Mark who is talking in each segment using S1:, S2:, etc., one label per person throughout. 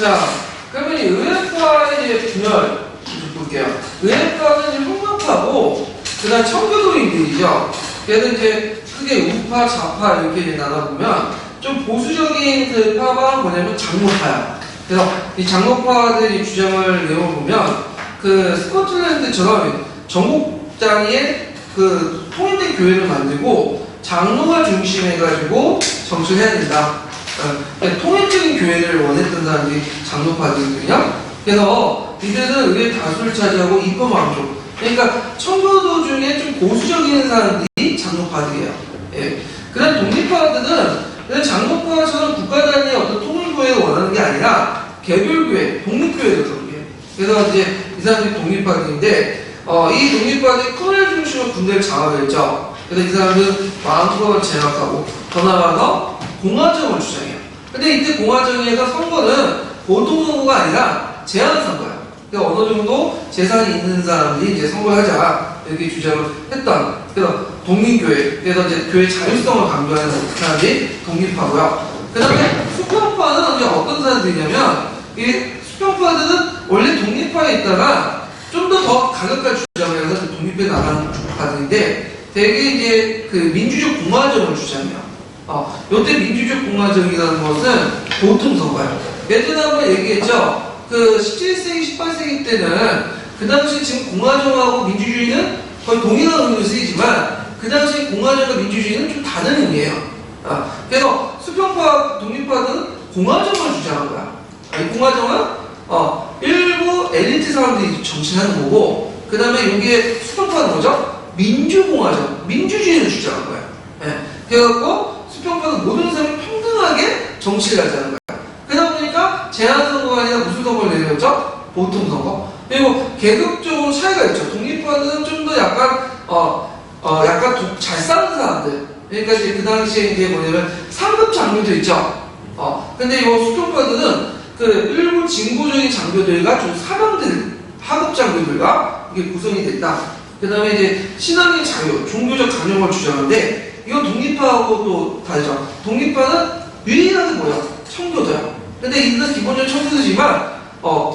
S1: 자, 그러면 이 의회과의 이제 분열 좀 볼게요. 의회과는 이제 흉악파고, 그 다음 청교도인들이죠. 얘는 이제 크게 우파, 좌파 이렇게 이제 나눠보면, 좀 보수적인 그 파가 뭐냐면 장로파야. 그래서 이 장로파들이 주장을 내어보면, 그 스코틀랜드처럼 전국 단위의 그 통일된 교회를 만들고, 장로가 중심해가지고 정치를 해야 된다. 통일적인 교회를 원했던 사람들이 장로파들이거든요. 그래서 이들은 의회 다수를 차지하고 입법 왕족. 그러니까 청교도 중에 좀 보수적인 사람들이 장로파들이에요. 예. 그다음 독립파들은 장로파처럼 국가 단위의 어떤 통일교회를 원하는 게 아니라 개별교회, 독립교회를 그러게. 그래서 이제 이 사람들이 독립파들인데, 이 독립파들이 코넬 중심으로 군대를 장악했죠. 그래서 이 사람들은 왕국을 제압하고 더 나아가서 공화정을 주장해요. 근데 이때 공화정에서 선거는 보통 선거가 아니라 제한 선거예요. 그러니까 어느 정도 재산이 있는 사람들이 이제 선거를 하자 이렇게 주장을 했던. 그래서 독립교회, 그래서 이제 교회 자율성을 강조하는 사람들이 독립파고요. 그 다음에 수평파는 이제 어떤 사람들이냐면, 이 수평파들은 원래 독립파에 있다가 좀 더 가격과 주장을 해서 독립에 나가는 파들인데, 되게 이제 그 민주적 공화정을 주장해요. 요때 민주적 공화정이라는 것은 보통 선거예요. 예전에 한번 얘기했죠. 그 17세기, 18세기 때는 그 당시 지금 공화정하고 민주주의는 거의 동일한 의미로 쓰이지만 그 당시 공화정과 민주주의는 좀 다른 의미예요. 그래서 수평파, 독립파는 공화정을 주장한 거야. 이 공화정은 일부 엘리트 사람들이 정치하는 거고, 그 다음에 여기에 수평파는 뭐죠? 민주공화정, 민주주의를 주장한 거예요. 예. 그래갖고 수평파는 모든 사람이 평등하게 정치를 하자는 거예요. 그러다 보니까 제한선거가 아니라 무슨 선거를 내렸죠? 보통선거. 그리고 계급적으로 차이가 있죠. 독립파는 좀 더 약간 약간 잘 사는 사람들. 그러니까 이제 그 당시에 이제 뭐냐면 상급 장교들 있죠. 근데 이 수평파들은 그 일부 진보적인 장교들과 좀 사병들, 하급 장교들과 이게 구성이 됐다. 그 다음에 이제 신앙의 자유, 종교적 강령을 주장하는데, 이건 독립파하고 또 다르죠. 독립파는 유일하게 뭐야? 청교도야. 근데 이들은 기본적으로 청교도지만,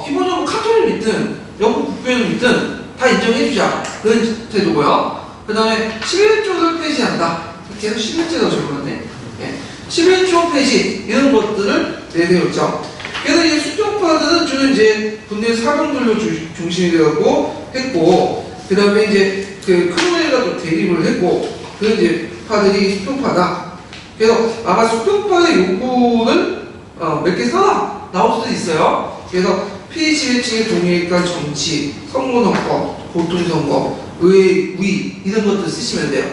S1: 기본적으로 카톨릭 믿든, 영국 국교를 믿든, 다 인정해주자. 그런 태도고요. 그 다음에 11조를 폐지한다. 계속 11조라고 적어놨네. 예. 11조 폐지, 이런 것들을 내세웠죠. 그래서 이 수평파들은 주로 이제 군대 사병들로 중심이 되었고, 했고, 그 다음에 이제 그 크로멜과 또 대립을 했고, 그 이제 파들이 수평파다. 그래서 아마 수평파의 욕구는 몇 개 나올 수도 있어요. 그래서 피지위층의 동일한 정치, 선거선거, 보통선거, 의회 이런 것들 쓰시면 돼요.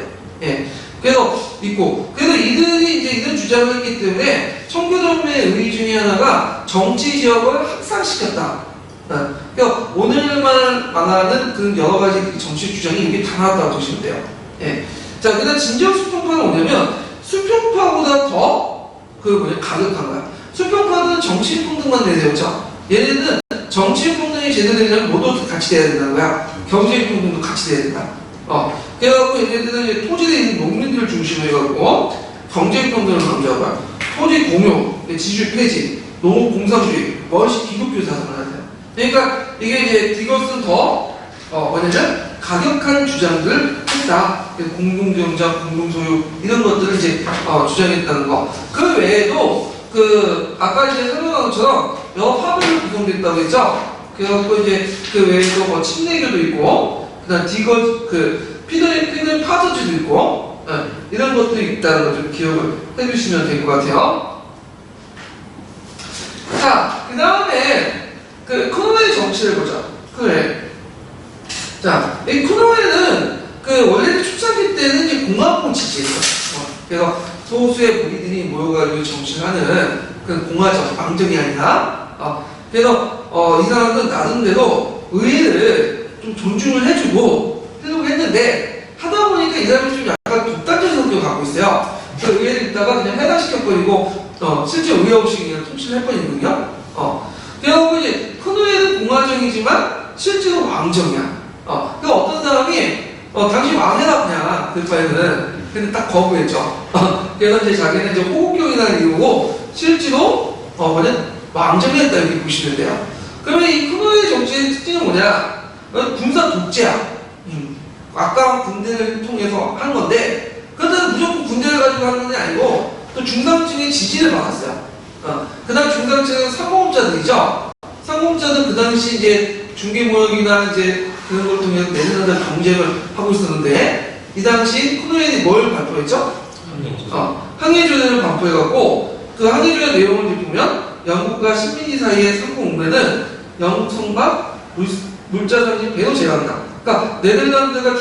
S1: 예. 그래서 있고, 그래서 이들이 이제 이런 주장을 했기 때문에 청교도의 의의 중에 하나가 정치 지역을 확산시켰다. 그러니까 오늘만 말하는 그 여러 가지 정치 주장이 이게 다 나왔다고 보시면 돼요. 예. 자, 그다음 진정 수평파는 뭐냐면 수평파보다 더 가격한 거야. 수평파는 정치 평등만 내세우죠. 얘네는 정치 평등이 제대로 되려면 모두 같이 돼야 된다는 거야. 경제 평등도 같이 돼야 된다. 그래갖고 얘네들은 이제 토지에 있는 농민들을 중심으로 해갖고 경제 평등을 강조하고 거야. 토지 공유, 지주 폐지, 농업 공산주의, 멋이 기독교 사상을 하세요. 그러니까 이게 이제 이것은 더 뭐냐면 가격한 주장들을 했다. 공동경장, 공동소유 이런 것들을 이제 주장했다는 거. 그 외에도 그 아까 이제 설명한 것처럼 여러 파들로 구성됐다고 했죠. 그래갖고 이제 그 외에도 뭐 침례교도 있고, 그다음 피드린 파저주도 있고, 이런 것들이 있다는 걸 좀 기억을 해주시면 될 것 같아요. 자, 그 다음에 그 크로멜의 정치를 보자. 그래. 자, 이 크로멜은 그 원래 초창기 때는 이제 공화국을 지지했어. 그래서 소수의 무리들이 모여가지고 정치를 하는 그 공화정, 왕정이 아니라. 그래서 이 사람은 나름대로 의회를 좀 존중을 해주고 하려고 했는데, 하다 보니까 이 사람이 좀 약간 독단적인 성격을 갖고 있어요. 그 의회를 있다가 그냥 해산시켜버리고 실제 의회 없이 그냥 통치를 해버리는군요. 그래갖고 이제 큰 의회는 공화정이지만 실제로 왕정이야. 그러니까 어떤 사람이 당신 왕해라 그냥 그 바에는. 근데 딱 거부했죠. 그래서 이제 자기는 이제 호국경이라는 이유고 실제로 왕정했다 이렇게 보시면 돼요. 그러면 이 크노의 정치의 특징은 뭐냐? 군사 독재야. 아까 군대를 통해서 한 건데, 그런데 무조건 군대를 가지고 하는 게 아니고 또 중상층의 지지를 받았어요. 그 다음 중상층은 상공업자들이죠. 상공업자들은 그 당시 이제 중개무역이나 이제 그런 걸 통해서 네덜란드 경쟁을 하고 있었는데, 이 당시 크노엔이 뭘 발표했죠? 항해조약을 발표해갖고, 그 항해조약 내용을 보면 영국과 식민지 사이의 상공운배는 영통과 물자상식 배로 제한한다. 그러니까 네덜란드가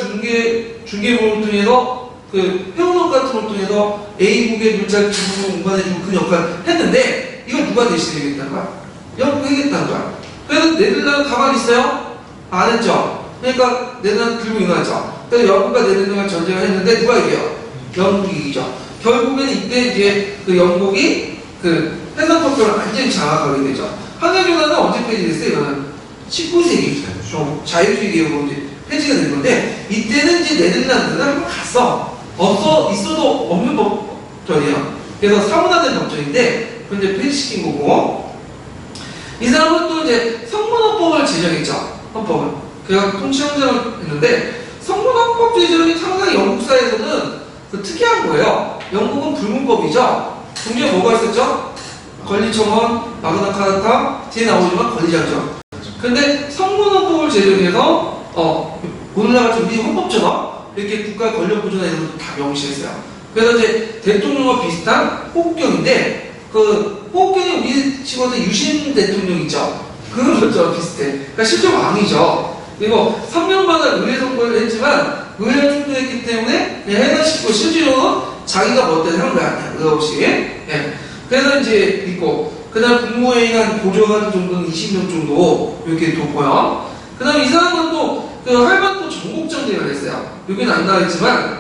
S1: 중개무역을 통해서 그 회원업 같은 걸 통해서 A국의 물자 기술을 운반해주고 그 역할을 했는데, 이걸 누가 대신해야겠다는 거야? 영국이 하겠다는 거야. 그래서 네덜란드 가만히 있어요? 안 했죠. 그러니까 네덜란드 들고 일어났죠. 그래서 영국과 네덜란드가 전쟁을 했는데 누가 이겨요? 영국이 이기죠. 결국에는 이때 이제 그 영국이 그 해상법규를 완전히 장악하게 되죠. 항해조약은 언제 폐지됐어요? 이거는 19세기 자유주의 개혁으로 이제 폐지가 된 건데, 이때는 이제 네덜란드는 한번 갔어. 있어도 없는 법전이에요. 그래서 사문화된 법전인데, 그걸 이제 폐지시킨 거고, 이 사람은 또 이제 성문헌법을 제정했죠. 헌법을. 그래서 통치형제를 했는데, 성문헌법 제정이 상당히 영국사에서는 그 특이한 거예요. 영국은 불문법이죠. 중요에 뭐가 있었죠? 권리청원, 마그나카타, 뒤에 나오지만 권리장정. 근데 성문헌법을 제정해서 오늘날 우리 헌법처럼 이렇게 국가 권력 구조나 이런 것도 다 명시했어요. 그래서 이제 대통령과 비슷한 호국경인데, 그 호국경이 우리 치고는 유신 대통령 있죠. 그런 것처럼 비슷해. 그러니까 실제 왕이죠. 그리고 3년마다 의회 선거를 했지만 의회가 충돌했기 때문에 그냥 해산시키고, 실제로는 자기가 멋대로 하는 거 아니야. 의회 없이. 예. 그래서 이제 있고, 그 다음 국무회의 한 보좌관 정도는 20명 정도 이렇게 뒀고요. 그 다음 이 사람은 또 그 할만 또 전국정쟁을 했어요. 여기는 안 나와있지만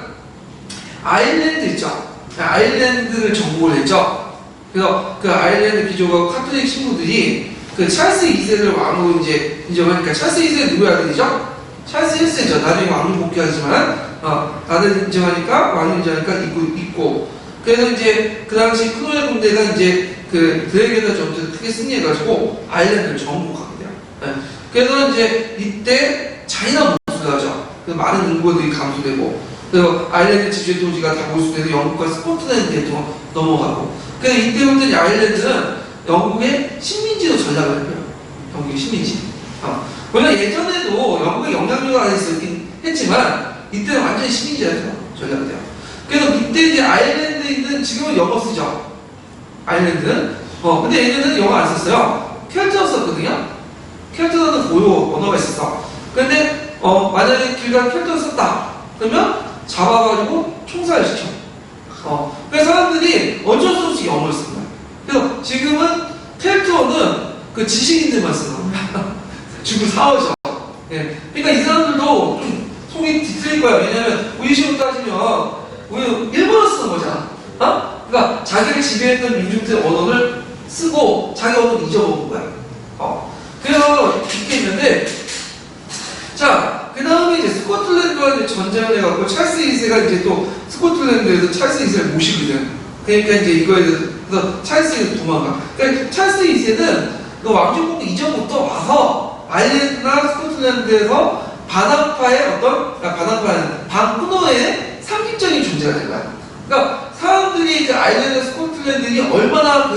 S1: 아일랜드 있죠. 아일랜드를 정복을 했죠. 그래서 그 아일랜드 귀족하고 카톨릭 신부들이 그 찰스 2세를 왕으로 이제 인정하니까, 찰스 2세는 누구의 아들이죠? 찰스 1세죠. 나중에 왕을 복귀하지만 아들 인정하니까, 왕을 인정하니까 있고. 그래서 이제 그 당시 크노의 군대가 이제 그 드래게다 전투에서 크게 승리해가지고 아일랜드를 정복하게 돼요. 네. 그래서 이제 이때 잔인한 몰수가 하죠. 그 많은 인구들이 감소되고, 그리고 아일랜드 지주의 토지가 다 몰수돼서 영국과 스코틀랜드에 넘어가고, 그래서 이때부터 이제 아일랜드는 영국의 식민지로 전락을 해요. 영국의 식민지. 물론 예전에도 영국의 영향력을 안에 있었긴 했지만, 이때는 완전히 식민지라서 전락이 돼요. 그래서 이때 이제 아일랜드에 있는, 지금은 영어 쓰죠. 아일랜드는. 근데 예전에는 영어 안 썼어요. 켈트어 썼거든요. 켈트어는 고유 언어가 있었어. 근데 만약에 길가 켈트어 썼다 그러면 잡아가지고 총살을 시켜. 그래서 사람들이 어쩔 수 없이 영어를 쓰는 거야. 그래서 지금은 켈트어는 그 지식인들만 쓰는 거야. 지금 사오죠. 예. 그러니까 이 사람들도 좀 속이 뒤틀릴 거야. 왜냐면 우리 식으로 따지면 우리 일본어 쓰는 거잖아. 그러니까 자기를 지배했던 민중들의 언어를 쓰고 자기 언어를 잊어먹은 거야. 그래서 이렇게 있는데, 자, 그 다음에 이제 스코틀랜드와 이제 전쟁을 해갖고 찰스 2세가 이제 또 스코틀랜드에서 찰스 2세를 모시거든. 그러니까 이제 이거에 대해서 찰스 2세가 도망가. 그러니까 찰스 2세는 그 왕조국 이전부터 와서 아일랜드나 스코틀랜드에서 반항파의 반항파는 반크노의 상징적인 존재가 된 거야. 그러니까 사람들이 그 아일랜드, 스코틀랜드니 얼마나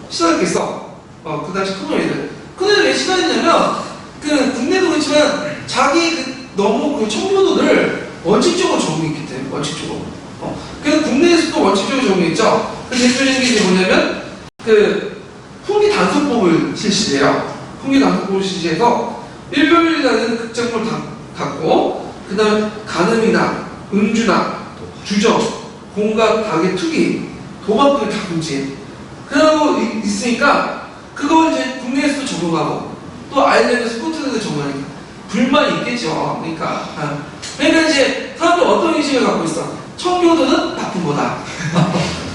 S1: 싫어했겠어. 그 당시 크노이들. 크노이들 왜 싫어했냐면, 그 국내도 그렇지만 자기 너무 그 청교도를 원칙적으로 적용했기 때문에, 원칙적으로. 그래서 국내에서도 원칙적으로 적용했죠. 그 대표적인 게 이제 뭐냐면, 그 풍기 단속법을 실시해요. 풍기 단속법을 실시해서 일별이라는 극작물 갖고, 그 다음에 간음이나 음주나 주정, 공각, 가계, 투기, 도박을 다 금지해. 그러고 있으니까 그걸 이제 국내에서도 적용하고 또 아일랜드, 스코틀랜드 적용하니까 불만이 있겠죠. 그러니까 이제 사람들 어떤 의식을 갖고 있어? 청교도는 나쁜 거다.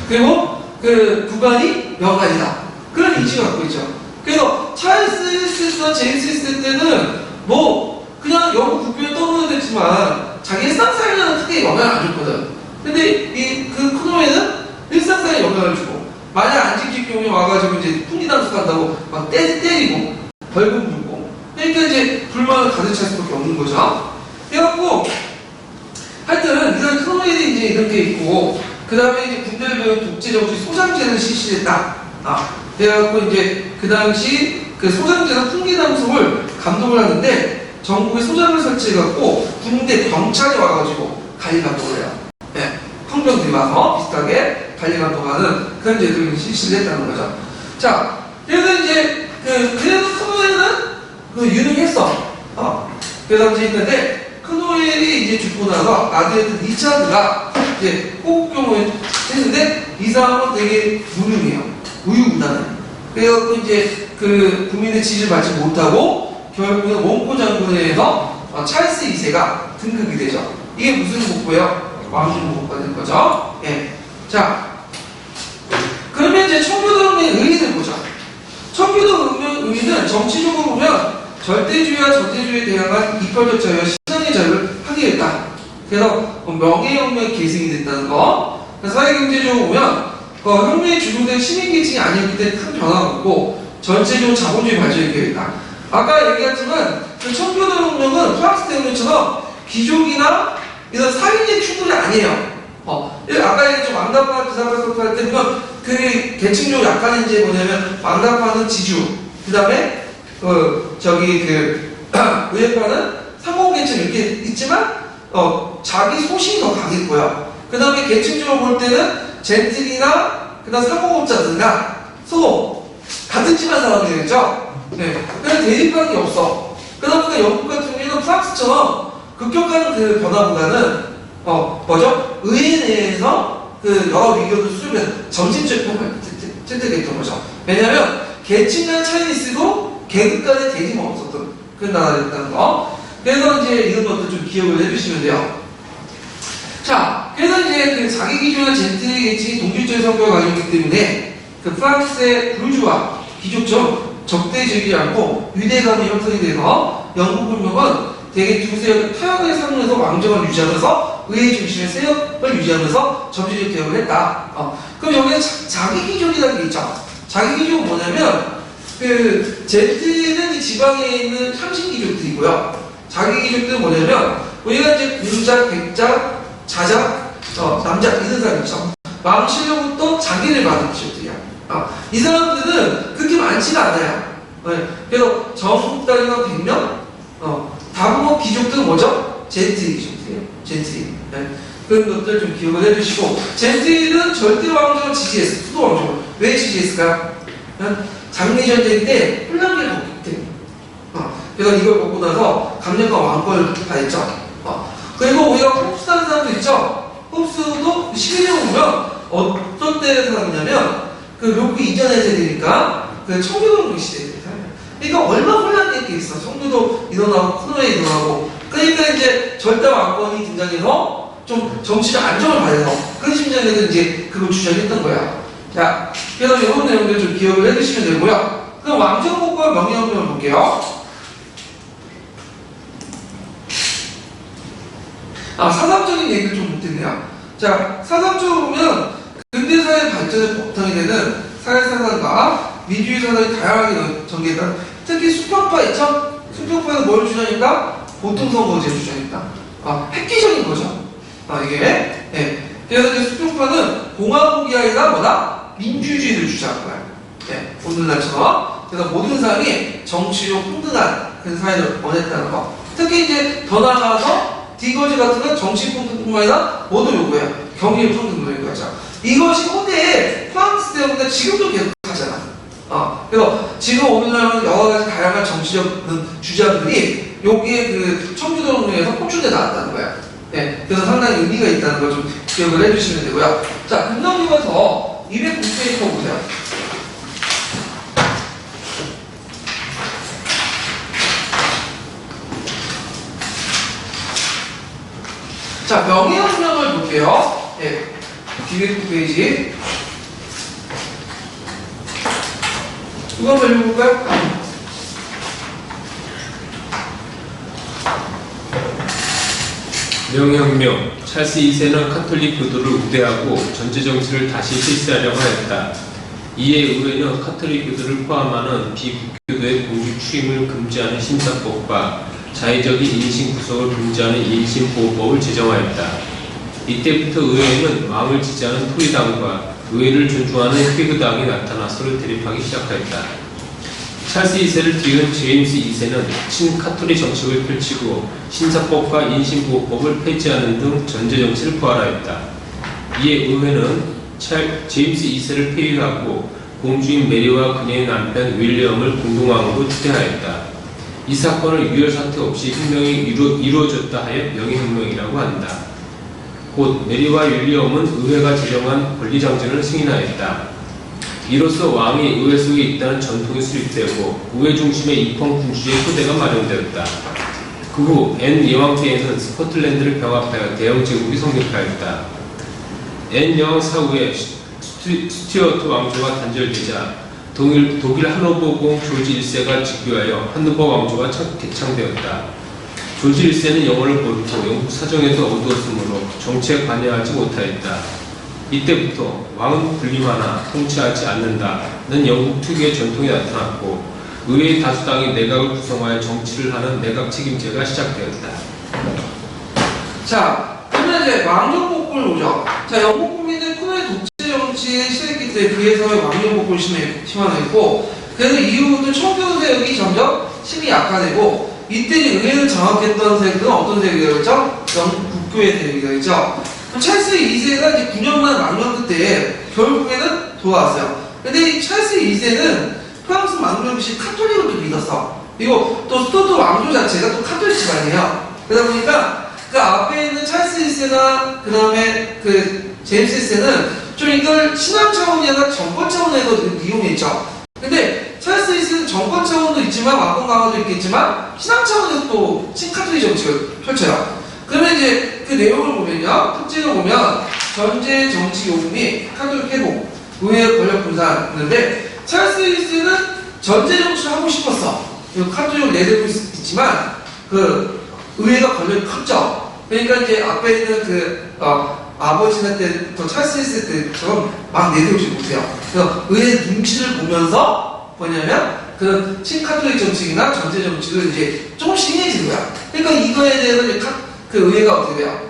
S1: 그리고 그 구간이 명간이다. 그런 인식을 갖고 있죠. 그래서 찰스 1세나 제임스 1세 때는 뭐 그냥 영국 국교에 떠오르겠지만 자기 일상생활에는 크게 영향을 안 줬거든. 근데 그 크노에는 일상생활에 영향을 주고, 만약 안 지킬 경우에 와가지고 이제 풍기당수 간다고 막 때리고 벌금 주고 그러니까 이제 불만을 가득 찰 수밖에 없는 거죠. 그래갖고 하여튼 이런 큰 일이 이제 이런 게 있고 그 다음에 이제 군대를 배운 독재정치 소장제를 실시했다. 그래갖고 이제 그 당시 그 소장제는 풍기당수를 감독을 하는데 전국에 소장을 설치해갖고 군대 경찰이 와가지고 관리 감독을 해요. 네. 황병들이 와서 비슷하게 관리 감독하는 그런 제도를 실시를 했다는 거죠. 자, 그래서 이제 그래도 큰노엘은 유능했어. 그 당시 했는데 큰노엘이 이제 죽고 나서 아들이었던 리차드가 이제 호국경을 했는데 이 사람은 되게 무능해요. 우유부단해. 그래갖고 이제 그 국민의 지지를 받지 못하고 결국은 원고 장군에 의해서 찰스 2세가 등극이 되죠. 이게 무슨 목보예요? 왕중복가 된 거죠. 예. 자, 그러면 이제 청교도革命의 의의를 보자. 청교도革命은 정치적으로 보면 절대주의와 전제주의에 대항한 이권 절차와 시장의 자유를 하기했다. 그래서 명예혁명의 계승이 됐다는 거. 사회경제적으로 보면 혁명에 주도된 시민계층이 아니었기 때문에 큰 변화가 없고 전체적으로 자본주의 발전이 되어있다. 아까 얘기했지만 그 청교도革命은 프랑스 대혁명처럼 귀족이나 이런 사회적 충돌이 아니에요. 아까 얘기했죠. 왕답파, 비사발소파 할 때 보면 그 계층적 약간은 이제 뭐냐면 왕답파는 지주, 그 다음에 의회파는 상공계층 이렇게 있지만 자기 소신이 더 강했고요. 그 다음에 계층적으로 볼 때는 젠틀이나 그 다음 상공업자들이나 서로 같은 집안 사람들이겠죠. 네. 그래서 대립하는 게 없어. 그러다 보니까 영국 같은 경우에는 프랑스처럼 급격한 그 변화보다는 뭐죠? 의회 내에서 그 여러 위기를 수습해서 점진적 평가를 채택했던 거죠. 왜냐하면 계층 간 차이는 있어도 계급 간의 대립은 없었던 그런 나라였다는 거. 그래서 이제 이런 것도 좀 기억을 해주시면 돼요. 자, 그래서 이제 그 자기 기준과 젠틀의 계층이 동질적인 성격을 가지고 있기 때문에 그 프랑스의 부르주아 귀족처럼 적대적이지 않고 유대감이 형성이 돼서 영국 문명은 되게 두세 타협의 상황에서 왕정을 유지하면서 의회 중심의 세력을 유지하면서 점진적 개혁을 했다. 그럼 여기에 자기 기족이라는 게 있죠. 자기 기족은 뭐냐면 그 젠틀은 이 지방에 있는 향신 기족들이고요. 자기 기족들은 뭐냐면 우리가 이제 공자, 백자, 자자, 남자 이런 사람 있죠. 마음 실력부터 자기를 받은 기족들이야. 이 사람들은 그렇게 많지가 않아요. 네. 그래서 전국 단위가 100명? 다음은 귀족들은 뭐죠? 젠틀 귀족들이에요. 젠틀. 네. 그런 것들 좀 기억을 해주시고, 젠틀은 절대 왕정을 지지했어요. 수도 왕정을. 왜 지지했을까요? 장미전쟁 때 혼란기를 겪기 때문에. 그래서 이걸 먹고 나서 감정과 왕권을 받았죠. 그리고 우리가 홉스라는 사람도 있죠? 홉스도 시대에 보면 어떤 때에 살았냐면, 그 로크 이전의 세대니까, 그 청교도革命시대에 살아요. 그러니까 얼마나 혼란된 게 있어. 청교도 일어나고, 코너에 일어나고. 그러니까 이제 절대 왕권이 등장해서 좀 정치적 안정을 받아서 그런 심정에서 이제 그걸 주장했던 거야. 자, 그래서 이런 내용들 좀 기억을 해두시면 되고요. 그럼 왕정국과 명예혁명을 볼게요. 사상적인 얘기를 좀 못했네요. 자, 사상적으로 보면 근대사회 발전의 바탕이 되는 사회사상과 민주주의 사상이 다양하게 전개된다. 특히 수평파 있죠? 수평파는 뭘 주장했다? 보통선거제 주장했다. 획기적인 거죠. 이게. 네. 그래서 이제 수평파는 공화국이 아니라 뭐다? 민주주의를 주장한 거야. 네. 오늘날처럼. 그래서 모든 사람이 정치로 평등한 그런 사회를 원했다는 거. 특히 이제 더 나아가서 디거지 같은 건 정치뿐만 아니라 모두 요구해요. 경제 평등을 요구하죠. 이것이 후대에 프랑스 때문에 지금도 계속 하잖아. 그래서 지금 오늘날은 여러 가지 다양한 정치적 주장들이 여기에 그 청교도革命에서 포출돼 나왔다는 거야. 네, 그래서 상당히 의미가 있다는 걸 좀 기억을 해주시면 되고요. 자, 금강교과서 209페이지 보세요. 자, 명예혁명을 볼게요. 네, 209페이지. 이거 한번 읽어볼까요?
S2: 명예혁명. 찰스 2세는 카톨릭 교도를 우대하고 전제정치를 다시 실시하려고 했다. 이에 의회는 카톨릭교도를 포함하는 비국교도의 공직 출임을 금지하는 심사법과 자의적인 인신 구속을 금지하는 인신보호법을 제정하였다. 이때부터 의회는 왕을 지지하는 토리당과 의회를 존중하는 휘그당이 나타나 서로 대립하기 시작하였다. 찰스 2세를 뒤은 제임스 2세는 친카톨릭 정책을 펼치고 신사법과 인신보호법을 폐지하는 등 전제정치를 부활하였다. 이에 의회는 제임스 2세를 폐위하고 공주인 메리와 그녀의 남편 윌리엄을 공동왕으로 추대하였다. 이 사건을 유혈 사태 없이 혁명이 이루어졌다 하여 명예혁명이라고 한다. 곧 메리와 윌리엄은 의회가 제정한 권리장전을 승인하였다. 이로써 왕이 의회 속에 있다는 전통이 수립되고 의회 중심의 입헌 군주의 토대가 마련되었다. 그 후 앤 여왕 때에는 스코틀랜드를 병합하여 대영 제국이 성립하였다. 앤 여왕 사후에 스튜어트 왕조가 단절되자 독일 하노버공 조지 1세가 즉위하여 하노버 왕조가 개창되었다. 조지 1세는 영어를 고르고 영국 사정에도 어두웠으므로 정치에 관여하지 못하였다. 이때부터 왕은 군림하나 통치하지 않는다는 영국 특유의 전통이 나타났고 의회의 다수당이 내각을 구성하여 정치를 하는 내각 책임제가 시작되었다.
S1: 자, 그러면 이제 왕정복권을 보죠. 자, 영국 국민은 쿠의 독재 정치에 시작했기 때문에 그에서 왕정복권을 심화했고, 그래서 이후부터 청교도 세력이 점점 힘이 약화되고, 이때 의회를 장악했던 세력들은 어떤 세력이 되었죠? 영국교의 세력이 되었죠. 찰스 2세가 이제 9년만 망명 끝에 결국에는 돌아왔어요. 근데 이 찰스 2세는 프랑스 망명 시 카톨릭을 또 믿었어. 그리고 또 스튜어트 왕조 자체가 또 카톨릭 집안이에요. 그러다 보니까 그 앞에 있는 찰스 1세나 그 다음에 그 제임스 1세는 좀 이걸 신앙 차원이 아니라 정권 차원에서 이용했죠. 근데 찰스 1세는 정권 차원도 있지만 왕권 강화도 있겠지만 신앙 차원에서 또 친카톨릭 정책을 펼쳐요. 그러면 이제 그 내용을 보면요, 특징을 보면 전제 정치 요구 및 카톨릭 회복, 의회 권력 분산인데 찰스 1세는 전제 정치를 하고 싶었어. 카톨릭을 내세우고 있지만 그 의회가 권력이 컸죠. 그러니까 이제 앞에 있는 그 아버지나 때, 또 찰스 1세 때처럼 막 내세우지 못해요. 그래서 의회 눈치를 보면서 뭐냐면 그 친카톨릭 정책이나 전제 정책을 이제 조금씩 인해지는 거야. 그러니까 이거에 대해서 이제 그 의회가 어떻게 돼요?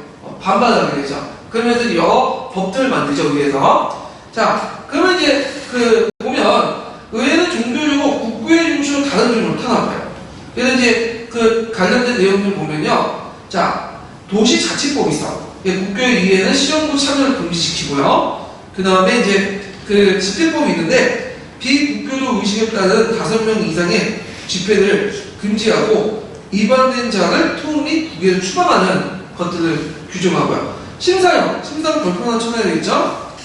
S1: 반발하게 되죠. 그러면서 여러 법들을 만들죠, 의회에서. 자, 그러면 이제 그 보면 의회는 종교적으로 국부의 중심으로 다른 종교로 탄압해요. 그래서 이제 그 관련된 내용들 보면요. 자, 도시자치법이 있어. 국교의 위에는 시정부 참여를 금지시키고요. 그 다음에 이제 그 집회법이 있는데 비국교도 의식에 따른 5명 이상의 집회를 금지하고 위반된 자를 토 및 국외로 추방하는 것들을 규정하고요. 심사형 벌판을 쳐내야 되겠죠?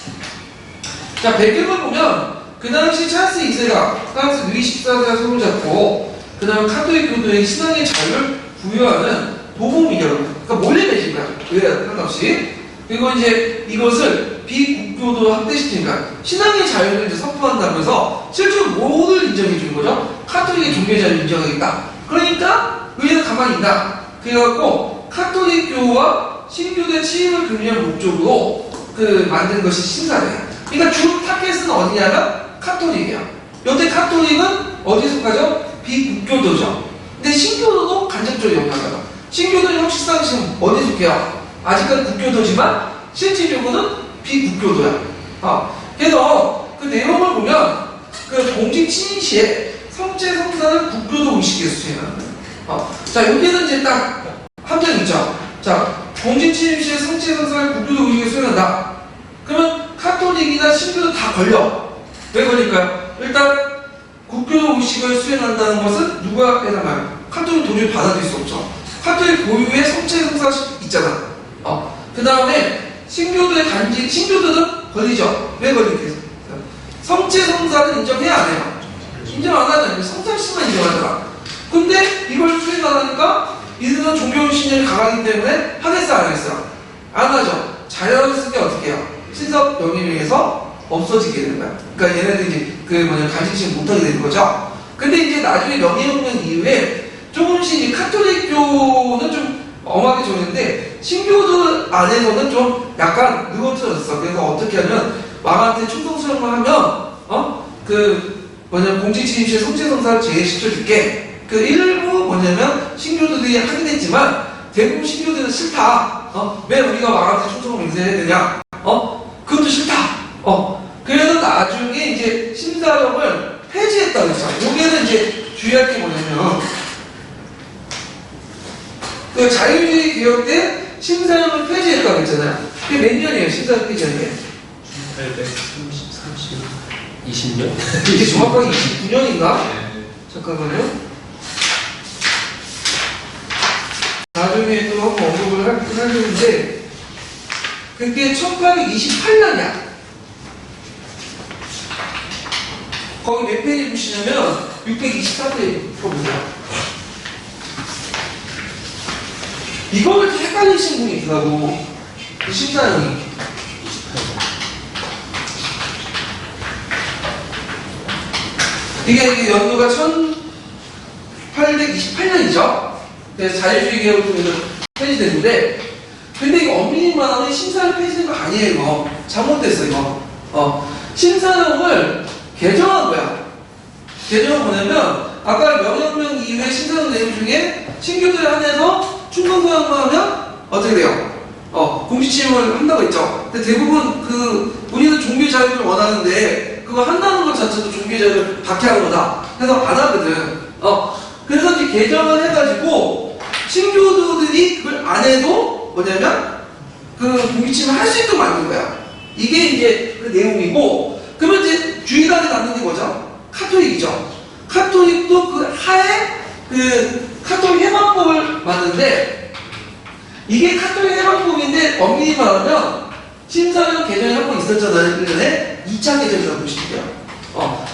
S1: 자, 배경을 보면 그 당시 찰스 2세가 프랑스 루이 14세가 손을 잡고 그 다음에 카톨릭 교도의 신앙의 자유를 부여하는 도봉미결, 그러니까 몰래 내신 거야. 왜 상관없이. 그리고 이제 이것을 비국교도 확대시키는 거야. 신앙의 자유를 이제 선포한다면서 실제로 뭐를 인정해 주는 거죠? 카톨릭의 종교 자유를 인정하겠다. 그러니까 의회는 가만히 있다. 그래갖고 카톨릭교와 신교도의 치임을 금지하는 목적으로 그 만든 것이 신사래요. 그러니까 주 타겟은 어디냐면 카톨릭이야. 여태 카톨릭은 어디에 속하죠? 비국교도죠. 근데 신교도도 간접적으로 영향을. 신교도는 형식상 지금 어디에 속해요? 아직은 국교도지만 실질적으로는 비국교도야. 그래서 그 내용을 보면 그 공직 친인 시에 성체 성사는 국교도 의식에서 수행하는 거예요. 자, 여기는 이제 딱 함정 있죠. 자, 공직 친인 시에 성체 성사를 국교도 의식에 수행한다. 그러면 카톨릭이나 신교도 다 걸려. 왜 걸릴까요? 일단 국교도 의식을 수행한다는 것은 누가 해당하요? 카톨릭 도저히 받아들일 수 없죠. 카톨릭 고유의 성체 성사 있잖아. 그 다음에 신교도의 단지, 신교도는 걸리죠. 왜 걸리겠어요? 성체 성사는 인정해야 안 해요. 인정 안 하잖아요. 성찰씨만 인정하잖아. 근데 이걸 수행 안 하니까 이들은 종교신념이 강하기 때문에 하겠어, 안 하겠어? 안 하죠. 자연스럽게 어떻게 해요? 신석 영역에서 없어지게 되는 거야. 그러니까 얘네들이 이제 그 간직식 못하게 되는 거죠. 근데 이제 나중에 명예혁명 이후에 조금씩 이제 카톨릭교는 좀 엄하게 정했는데 신교도 안에서는 좀 약간 느긋해졌어. 그래서 어떻게 하면 왕한테 충성 수행을 하면 공직 진입시에 성취성사를 제시켜줄게. 그 일부 뭐냐면 신교도들이 하긴 했지만 대부분 신교들은 싫다. 왜 우리가 왕한테 충성을 맹세해야 되냐? 그것도 싫다. 그래서 나중에 이제 심사령을 폐지했다고 했어. 여기에는 이제 주의할 게 뭐냐면 그 자유주의 개혁 때 심사령을 폐지했다고 했잖아요. 그게 몇 년이에요? 심사령 폐지한 게?
S2: 20년?
S1: 이게 정확하게 29년인가? 잠깐만요. 나중에 또 한번 언급을 하려는데 그게 1828년이야. 거기 몇 페이지 보시냐면 624페이지 보세요. 이거를 좀 헷갈리신 분이 있더라고. 그 심사령이. 이게 연도가 1828년이죠. 그래서 자유주의 개혁을 통해서 폐지됐는데, 근데 이거 엄밀히 말하면 심사령 폐지된 거 아니에요, 이거. 잘못됐어, 이거. 심사령을 개정한 거야. 개정은 뭐냐면, 아까 명령명 이후에 심사령 내용 중에 신규들에 한해서 충성소양만 하면 어떻게 돼요? 공식침을 한다고 했죠. 근데 대부분 우리는 종교 자유를 원하는데 그거 한다는 것 자체도 종교 자유를 박해하는 거다. 그래서 안 하거든. 그래서 이제 개정을 해가지고 신교도들이 그걸 안 해도 뭐냐면 공식침을 할 수 있도록 만든 거야. 이게 이제 그 내용이고, 그러면 이제 주의하게 남는 게 뭐죠? 카톨릭이죠. 카톨릭도 그 하에 카톨릭 해방법을 만드는데, 이게 카톨릭 해방법인데 엄밀히 말하면 심사령 개정이 한 번 있었잖아요. 1년에 2차 개정이라고 보시면 돼요.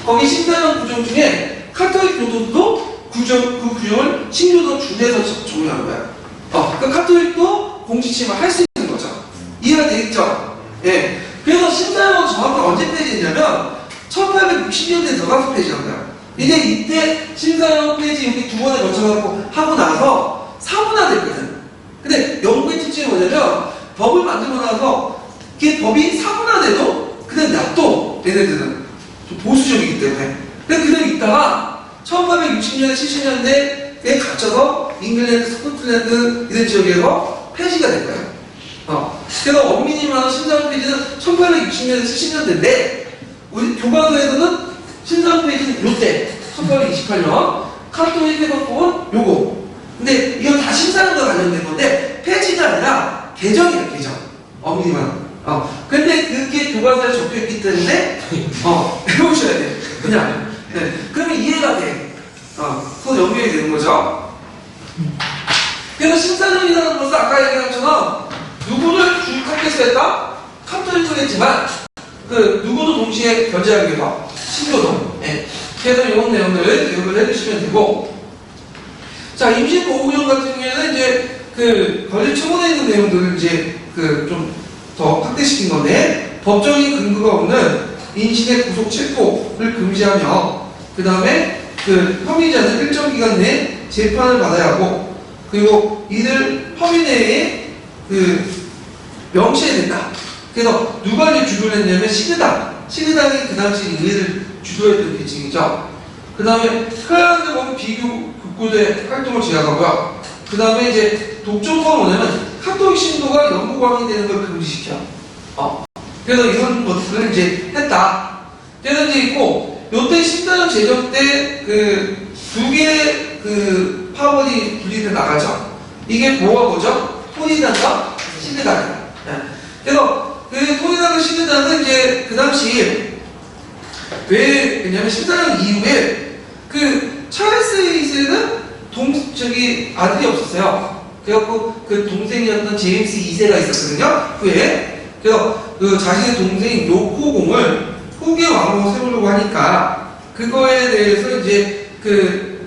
S1: 거기 심사령 구정 중에 카톨릭 교도도 그 구정을 신교도 준해서 적용하는 거야. 그러니까 카톨릭도 공식침을 할 수 있는 거죠. 이해가 되겠죠? 예. 그래서 심사령은 정확히 언제 폐지했냐면 1860년대에 들어가서 폐지한 거야. 이제 이때 심사령 폐지 여기 두 번에 거쳐갖고 하고 나서 사문화됐거든. 근데 영국의 특징이 뭐냐면 법을 만들고 나서 이게 법이 사문화돼도 그냥 놔둬. 얘네들은 좀 보수적이기 때문에. 근데 그대로 있다가 1860년대 70년대에 갇혀서 잉글랜드, 스코틀랜드 이런 지역에서 폐지가 된 거예요. 그래서 엄밀히 말하면 심사령 폐지는 1860년대 70년대인데 우리 교과서에서는 심사령 폐지는 요때 1828년 카톨릭 해방법은 요거. 근데 이건 다 심사령과 관련된 건데 폐지가 아니라 개정이에요, 개정. 엄밀히 말하면. 근데 그게 교과서에 적혀있기 때문에 해보셔야 돼. 그냥. 네. 그러면 이해가 돼. 그거 연결이 되는 거죠. 그래서 심사령이라는 것은 아까 얘기한 것처럼 누구를 주입하겠어 했다? 카톨릭도 했지만 누구도 동시에 견제하기 위해서 신교도. 네. 그래서 이런 내용을 기억을 해주시면 되고, 자, 임시보호구정 같은 경우에는 이제 권리 처분에 있는 내용들을 이제 좀 더 확대시킨 건데, 법적인 근거가 없는 인신의 구속 체포를 금지하며, 그 다음에 혐의자는 일정 기간 내에 재판을 받아야 하고, 그리고 이들 혐의 내에 명시해야 된다. 그래서 누가 이제 주도를 했냐면 시그당이 그 당시 의회를 주도했던 계층이죠. 그 다음에 크라이언드 보면 비교 극고대 활동을 제약하고요. 그 다음에 이제 독점법은 뭐냐면 카톨릭 신도가 영국왕이 되는 걸 금지시켜. 그래서 이런 것들을 이제 했다. 그래서 이제 있고, 요때 심사령 제정 때 두 개의 파벌이 분리돼 나가죠. 이게 뭐죠? 토니단과 시그당. 그래서 토니단과 시그당은 이제 그 당시 왜 그냐면 심사령 이후에 찰스 2세는 아들이 없었어요. 그래갖고 동생이었던 제임스 2세가 있었거든요. 후에. 그래서 자신의 동생 요코공을 후계 왕으로 세우려고 하니까 그거에 대해서 이제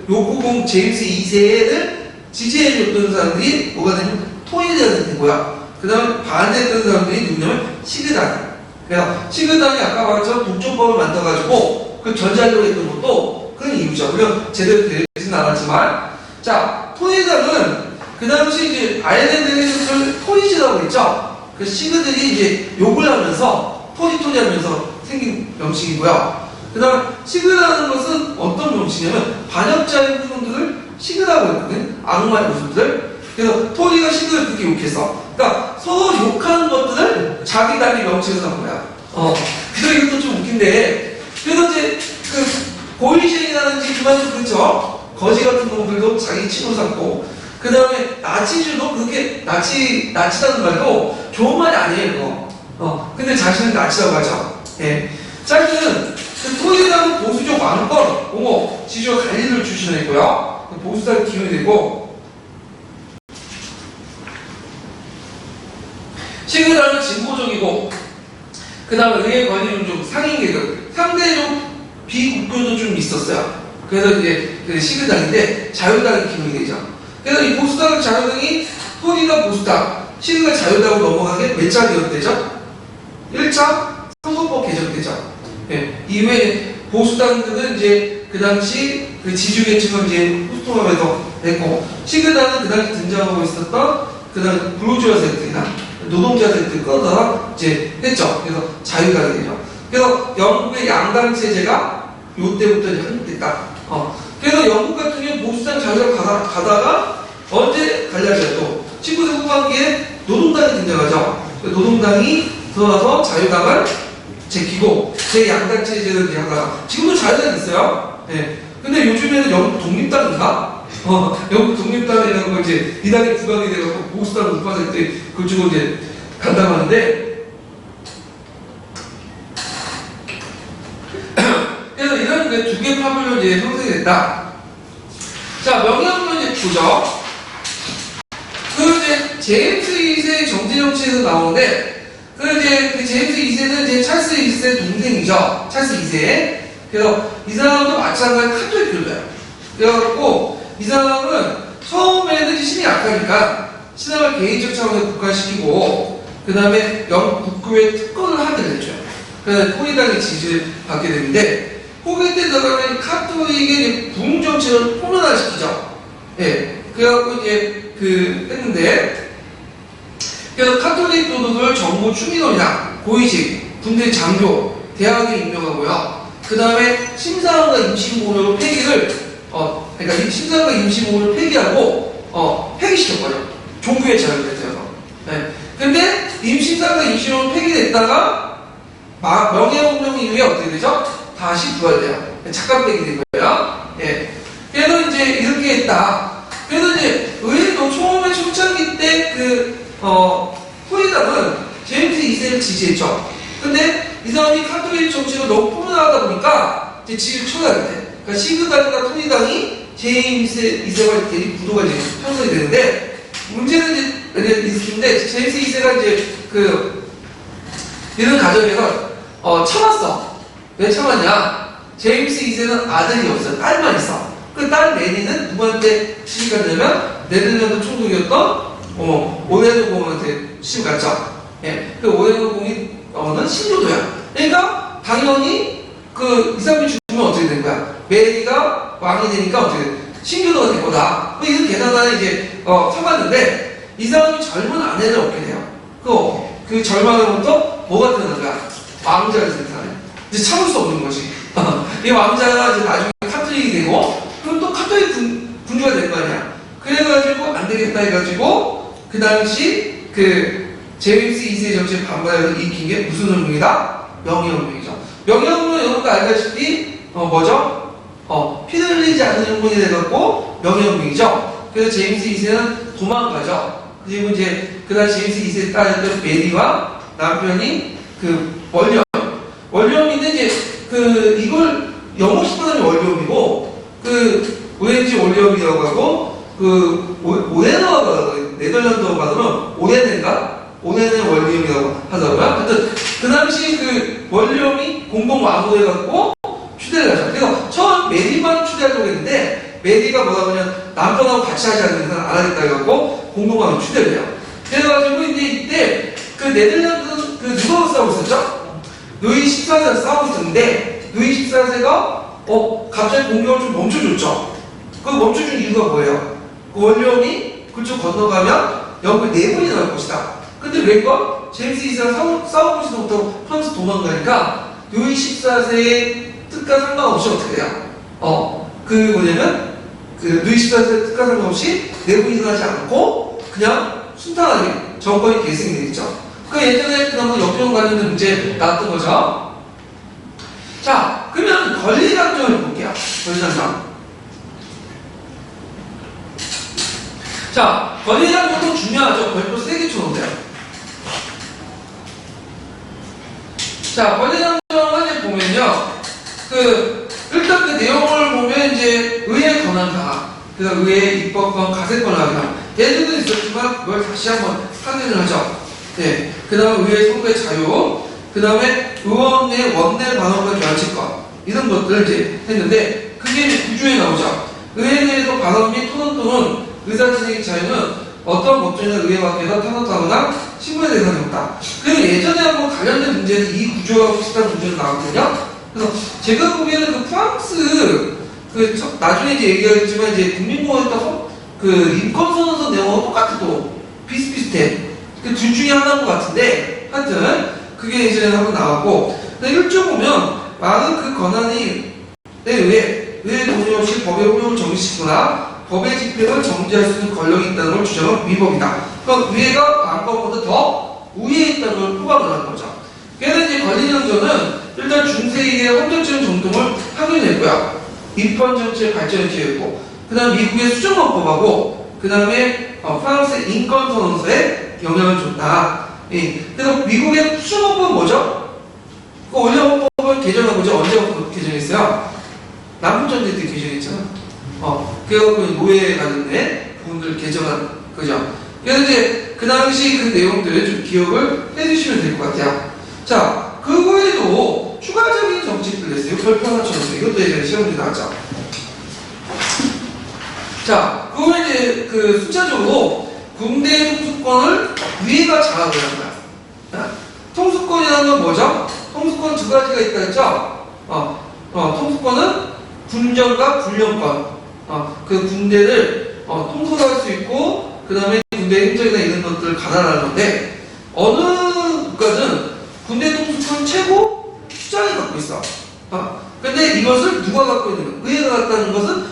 S1: 요코공 제임스 2세를 지지해줬던 사람들이 뭐가 되냐면 토니단이 된 거야. 그 다음에 반대했던 사람들이 누구냐면 시그당. 그래서 시그당이 아까 말했처럼 독점법을 만들어가지고 전자기로 했던 것도 그런 이유죠. 물론 제대로 되지는 않았지만, 자, 토니당은 그 당시 이제 아일랜드에서 토니즈라고 했죠. 그 시그들이 이제 욕을 하면서 토니 하면서 생긴 명칭이고요. 그 다음 시그라는 것은 어떤 명칭이냐면 반역자의 후손들을 시그라고 했거든. 악마의 후손들. 그래서 토니가 시그를 그렇게 욕했어. 그러니까 서로 욕하는 것들을 자기 단위 명칭에서 한 거야. 그래서 이것도 좀 웃긴데, 그래서 이제 그 고이셴이라든지 그만큼 그렇죠. 거지 같은 놈들도 자기 친구 삼고, 그 다음에 나치주도 그렇게 나치라는 말도 좋은 말이 아니에요. 이거. 근데 자신은 나치라고 하죠. 예. 자, 하여튼 그 토니라는 보수적 왕권, 지주가 갈릴리를 출신이고요. 보수당 기운이 되고, 시그라는 진보적이고, 그 다음에 의회 권위는 좀 상인 계급, 상대적 비국교도 좀 있었어요. 그래서 이제 그 시그당인데 자유당의 기능이 되죠. 그래서 이 보수당 자유당이 토니가 보수당, 시그가 자유당으로 넘어간 게 몇 차 개혁되죠? 1차 선거법 개정되죠. 예. 이후에 보수당들은 이제 그 당시 그 지주계층을 이제 후통하면서 됐고, 시그당은 그 당시 등장하고 있었던 그 당시 불우주아 세력들이나 노동자들을 끌어다가 이제 했죠. 그래서 자유당이 되죠. 그래서 영국의 양당 체제가 요때부터 이제 한국됐다. 그래서 영국 같은 경우 보수당 자유당 가다가 언제 갈라져요? 또 19세 후반기에 노동당이 등장하죠. 노동당이 들어와서 자유당을 제키고 제2양당 체제를 이제 하다가 지금도 자유당이 있어요. 네. 근데 요즘에는 영국 독립당인가? 영국 독립당이라는 거 이제 이 당이 부각이 돼갖고 보수당 우파들이 그쪽으로 이제 간다고 하는데, 그래서 이런 두 개의 파벌로 이제 형성이 됐다. 자, 명예혁명 이제 보죠. 그 이제 제임스 2세 정치 정치에서 나오는데, 그 이제 그 제임스 2세는 이제 찰스 2세 동생이죠. 찰스 2세. 그래서 이 사람도 마찬가지로 카톨릭교도예요. 그래갖고 이 사람은 처음에는 신이 약하니까 신앙을 개인적 차원에서 국가시키고, 그 다음에 영국 국교에 특권을 하게 되죠. 그래서 토니당의 지지를 받게 되는데, 호기 때 들어가면 카톨릭의 부흥 정책을 포면화시키죠. 예. 그래갖고 이제 했는데, 그래서 카톨릭 교도들 정부 추미론이나 고위직, 군대 장교, 대학에 임명하고요. 그 다음에 심사학과 임시보호를 폐기를, 그러니까 심사학과 임시보호를 폐기하고, 폐기시켰거든요. 종교의 자유를 대해서. 네. 근데 임시사학과 임시보호를 폐기됐다가 명예혁명 이후에 어떻게 되죠? 다시 부활돼요. 잠깐 빼게 된 거예요. 예. 그래서 이제 이렇게 했다. 그래서 이제 의외로 처음에 초창기 때 토니당은 제임스 2세를 지지했죠. 근데 이 사람이 카톨릭 정치를 너무 포문화하다 보니까 이제 지지를 쳐야 돼. 그러니까 시그당과 토니당이 제임스 2세와 대립 구도가 이제 형성이 되는데, 문제는 이제 있는데, 제임스 2세가 이제 이런 과정에서 참았어. 왜 참았냐? 제임스 2세는 아들이 없어. 딸만 있어. 그 딸 메리는 누구한테 시집갔냐면 네덜란드 총독이었던 오네노 공한테 시집갔죠. 예. 그 오네노 공은 신교도야. 그러니까 당연히 이 사람이 죽으면 어떻게 된 거야? 메리가 왕이 되니까 어떻게 돼? 신교도가 된 거다. 이런 계산안에 이제 참았는데, 이 사람이 젊은 아내를 얻게 돼요. 그 젊은아내부터 뭐가 되는 거야? 왕자를 생산해. 이제 참을 수 없는 거지. 이 왕자가 이제 나중에 카톨릭이 되고, 그럼 또 카톨릭 군주가 될 거 아니야. 그래가지고 안 되겠다 해가지고 그 당시 제임스 2세 정치에 반발해서 일으킨 게 무슨 혁명이다? 명예혁명이죠. 명예혁명은 여러분도 알다시피 뭐죠? 피 흘리지 않는 혁명이 돼갖고 명예혁명이죠. 그래서 제임스 2세는 도망가죠. 그리고 이제 그 당시 제임스 2세 딸이었던 메리와 남편이 월렴인데 이제 이걸 영어식 발음이 월렴이고 오렌지 월렴이라고 하고 오네너가 네덜란드어 발음은 오네네 월렴이라고 하더라고요. 하여튼 그 당시 월렴이 공동 왕으로 해갖고 추대를 하죠. 그래서 처음 메리만 추대하려고 했는데, 메리가 뭐라고 하면 남편하고 같이 하지 않는 이상 안 하겠다 해갖고 공동 왕으로 추대를 해요. 그래가지고 이제 이때 네덜란드는 누구하고 싸우고 있었죠? 루이 14세랑 싸우고 있었는데, 루이 14세가 갑자기 공격을 좀 멈춰줬죠. 그 멈춰준 이유가 뭐예요? 월렴이 그쪽 건너가면 영국 내분이 나올 것이다. 근데 웬걸? 제임스 2세랑 싸워보지도 못하고 프랑스 도망가니까 루이 14세의 뜻과 상관없이 어떻게 돼요? 그 뭐냐면 그 루이 14세 뜻과 상관없이 내부 이전하지 않고 그냥 순탄하게 정권이 계승이 되겠죠. 그 예전에 그나마 역경 관련된 문제 나왔던 거죠. 자, 그러면 권리장점을 볼게요. 권리장점. 자, 권리장점도 중요하죠. 별표 3개 쳐놓으세요. 자, 권리장점을 이제 보면요. 일단 그 내용을 보면 이제 의회 권한다. 그래서 의회 입법권, 가세권을 하기다. 예전에도 있었지만 그걸 다시 한번 확인을 하죠. 네. 그 다음에 의회 선거의 자유, 그 다음에 의원의 원내 반원과 결집권, 이런 것들을 이제 했는데, 그게 이제 구조에 나오죠. 의회 내에서 반원 및 토론 또는 의사진행의 자유는 어떤 법정이나 의회 밖에서 탄압하거나 신고의 대상이 없다. 그리고 예전에 한번 관련된 문제는 이 구조와 비슷한 문제가 나왔거든요. 그래서 제가 보기에는 그 프랑스, 나중에 이제 얘기하겠지만, 이제 국민공화국 인권선언서 내용하고 똑같아, 또. 비슷비슷해. 그 둘 중에 하나인 것 같은데, 하여튼, 그게 예전에 한번 나왔고, 1조 보면, 많은 그 권한이, 의회 동의 없이 법의 효력을 정지시키거나, 법의 집행을 정지할 수 있는 권력이 있다는 걸 주장한 위법이다. 그러니까 의회가 방법보다 더 우위에 있다는 걸 포괄을 하는 거죠. 그래서 이제 권리정전은 일단 중세의 헌정적인 정통을 확인했고요. 입헌 정치의 발전을 기여했고, 그 다음 미국의 수정헌법하고, 그 다음에 프랑스의 인권선언서에 영향을 줬다. 예. 그래서 미국의 수정헌법은 뭐죠? 그 원래 헌법을 개정한 거죠. 언제 헌법 개정했어요? 남북전쟁 때 개정했잖아. 그래서 노예 관련된 부분들을 개정한 거죠. 그래서 이제 그 당시 그 내용들을 좀 기억을 해주시면 될 것 같아요. 자, 그 외에도 추가적인 정책들 냈어요. 별표 하나 쳐놓으세요. 이것도 예전에 시험에 나왔죠. 자, 그거 이제 숫자적으로 군대 통수권을 위에가 장악을 합니다. 통수권이라는 건 뭐죠? 통수권 두 가지가 있다 했죠? 통수권은 군정과 군령권. 그 군대를 통솔할 수 있고, 그 다음에 군대 행정이나 이런 것들을 관할하는 건데, 어느 국가는 군대 통수권 최고 수장이 갖고 있어. 근데 이것을 누가 갖고 있는 거야? 의회가 갖다는 것은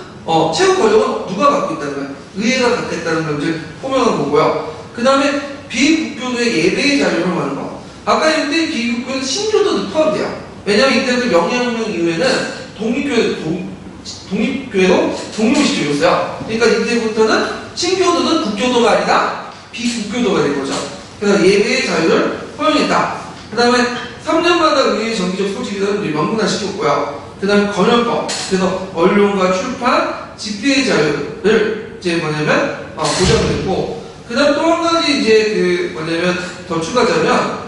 S1: 최고 권력은 누가 갖고 있다는 거야? 의회가 갖고 있다는 걸 이제 호명한 거고요. 그 다음에 비국교도의 예배의 자유를 하는 거. 아까 이때 비국교는 신교도도 포함돼요. 왜냐하면 이때 명예혁명 이후에는 독립교회로 독립시켜줬어요. 그러니까 이때부터는 신교도는 국교도가 아니라 비국교도가 된 거죠. 그래서 예배의 자유를 허용했다. 그 다음에 3년마다 의회의 정기적 소집을 명문화시켰고요. 그 다음에 검열법, 그래서 언론과 출판, 집회의 자유를 이제 뭐냐면 보장을 했고, 그 다음 또 한 가지 이제 더 추가하자면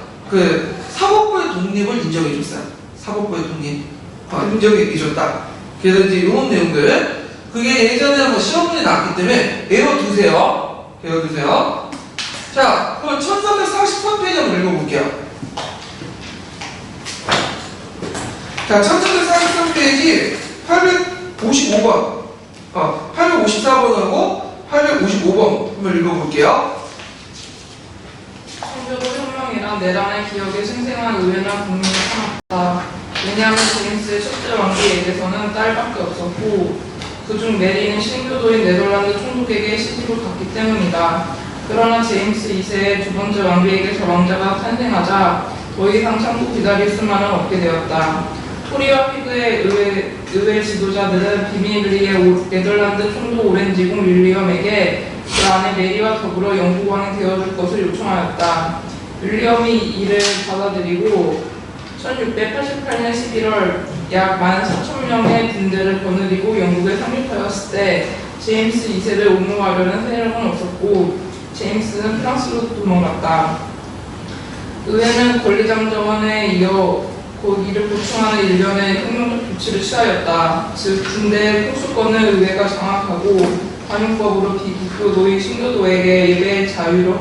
S1: 사법부의 독립을 인정해줬어요. 사법부의 독립 인정해줬다. 그래서 이제 이런 내용들, 그게 예전에 한번 시험문에 나왔기 때문에 외워두세요. 외워두세요. 자, 그럼 1343페이지 한번 읽어볼게요. 자, 1343페이지 855번, 854번하고 855번 한번 읽어볼게요.
S3: 청교도 혁명이란 내란의 기억에 생생한 의회나 국민이 삼았다. 왜냐하면 제임스의 첫째 왕비에게서는 딸밖에 없었고, 그중 메리는 신교도인 네덜란드 총독에게 시집을 갔기 때문이다. 그러나 제임스 2세의 두 번째 왕비에게서 왕자가 탄생하자 더 이상 참고 기다릴 수만은 없게 되었다. 토리와 피그의 의회 지도자들은 비밀리에 네덜란드 총독 오렌지공 윌리엄에게 그 아내 메리와 더불어 영국왕이 되어줄 것을 요청하였다. 윌리엄이 이를 받아들이고 1688년 11월 약 14,000명의 군대를 거느리고 영국에 상륙하였을 때 제임스 2세를 옹호하려는 세력은 없었고 제임스는 프랑스로 도망갔다. 의회는 권리장정원에 이어 이를 보충하는 일련의 혁명적 조치를 취하였다. 즉 군대의 통수권을 의회가 장악하고 관용법으로 비국교도의 신교도에게 예배의 자유를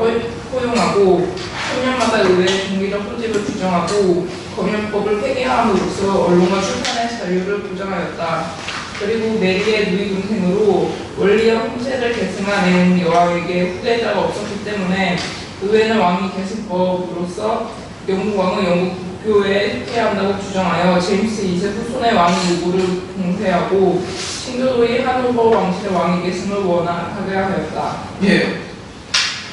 S3: 허용하고 3년마다 의회의 종기적 소집을 규정하고 검열법을 폐기함으로써 언론과 출판의 자유를 보장하였다. 그리고 메리의 누이 동생으로 원리형 형제를 계승한 앤 여왕에게 후계자가 없었기 때문에 의회는 왕위 계승법으로서 영국 왕은 영국 국교에 해야 한다고 주장하여 제임스 2세 후손의 왕 요구를 공세하고 신교도의 하노버 왕실의 왕위 계승을 원하게 하였다.
S1: 예.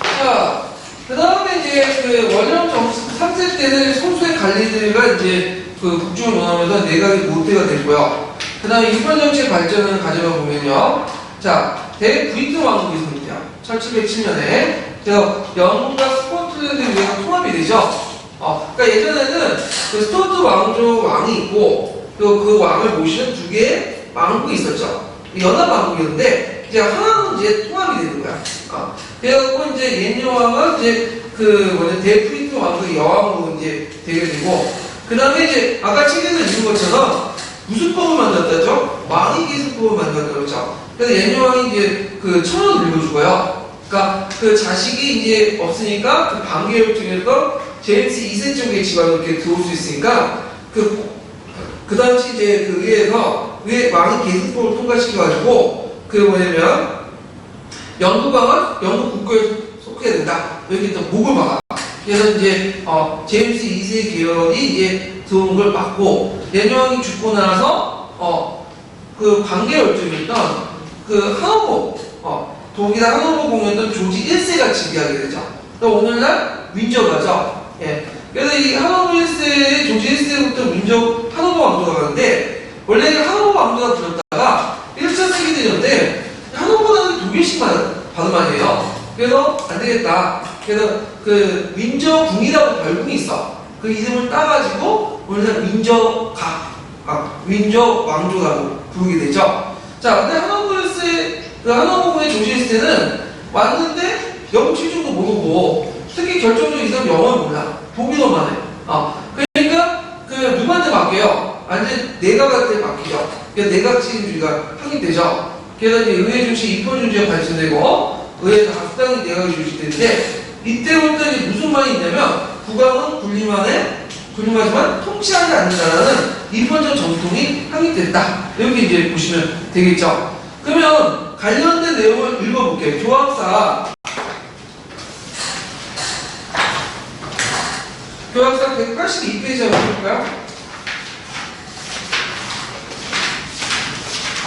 S1: 자, 그 다음에 이제 그 원령 정치 3세 때는 소수의 갈리들과 이제 그 국중을 논하면서 내각이 모태가 됐고요. 그 다음에 일본 정치의 발전을 가져가 보면요. 자, 대브리튼 왕국이 성립돼요. 1707년에. 그래서 영국과 스코틀랜드 유해가 통합이 되죠. 그러니까 예전에는 그 스코트 왕족 왕이 있고 그 왕을 모시는 두 개의 왕국이 있었죠. 연합 왕국이었는데 이제 하나는 이제 통합이 되는 거야. 그래갖고 이제 옛 여왕은 이제 그 뭐냐 대프리트 왕국의 여왕으로 이제 되게 되고 그 다음에 이제 아까 책에서 읽은 것처럼 무슨 법을 만들었다죠? 왕위 계승법을 만들었다고 그랬죠. 그래서 옛 여왕이 이제 그 천을 늙어주고요. 그러니까 그 자식이 이제 없으니까 그 반계열 중에서 제임스 2세 쪽의 집안으로 이렇게 들어올 수 있으니까 그 당시 이제 그 의회에서 왕위 계승법을 통과시켜가지고 그 뭐냐면 영국 왕은 영국 국교에 속해야 된다. 여기 또 목을 막아. 그래서 이제 제임스 2세 계열이 이제 들어오는 걸 막고 옛 여왕이 죽고 나서 그 반계열중이었던 그 하노버 독일의 하노버 공이었던 조지 1세가 즉위하게 되죠. 또 오늘날 윈저가죠. 예. 그래서 이 하노버 1세의 조지 1세부터 윈저 하노버 왕조가 가는데 원래 하노버 왕조가 들었다가 1차 세계대전 때 하노버는 독일식 받은 말이에요. 그래서 안 되겠다. 그래서 그 윈저궁이라고 별궁이 있어. 그 이름을 따가지고 오늘날 윈저 왕조라고 부르게 되죠. 자, 근데 하노버 1세 그 하노버궁의 조지 1세는 왔는데 영국 실종도 모르고 특히 결정적인 이상 영어를 몰라. 독일어만 해. 그러니까 그 누구한테 맡겨요? 완전 내각한테 맡기죠. 그래서 내각 책임주의가 확인되죠. 그래서 이제 의회 중심 입헌주의가 발전되고 의회에서 합당히 내각이 유지되는데 이때부터 이제 무슨 말이 있냐면 국왕은 군림하지만 통치하지 않는다라는 입헌적 전통이 확립됐다. 이렇게 이제 보시면 되겠죠. 그러면 관련된 내용을 읽어볼게요. 교황사 182페이지 한번 볼까요?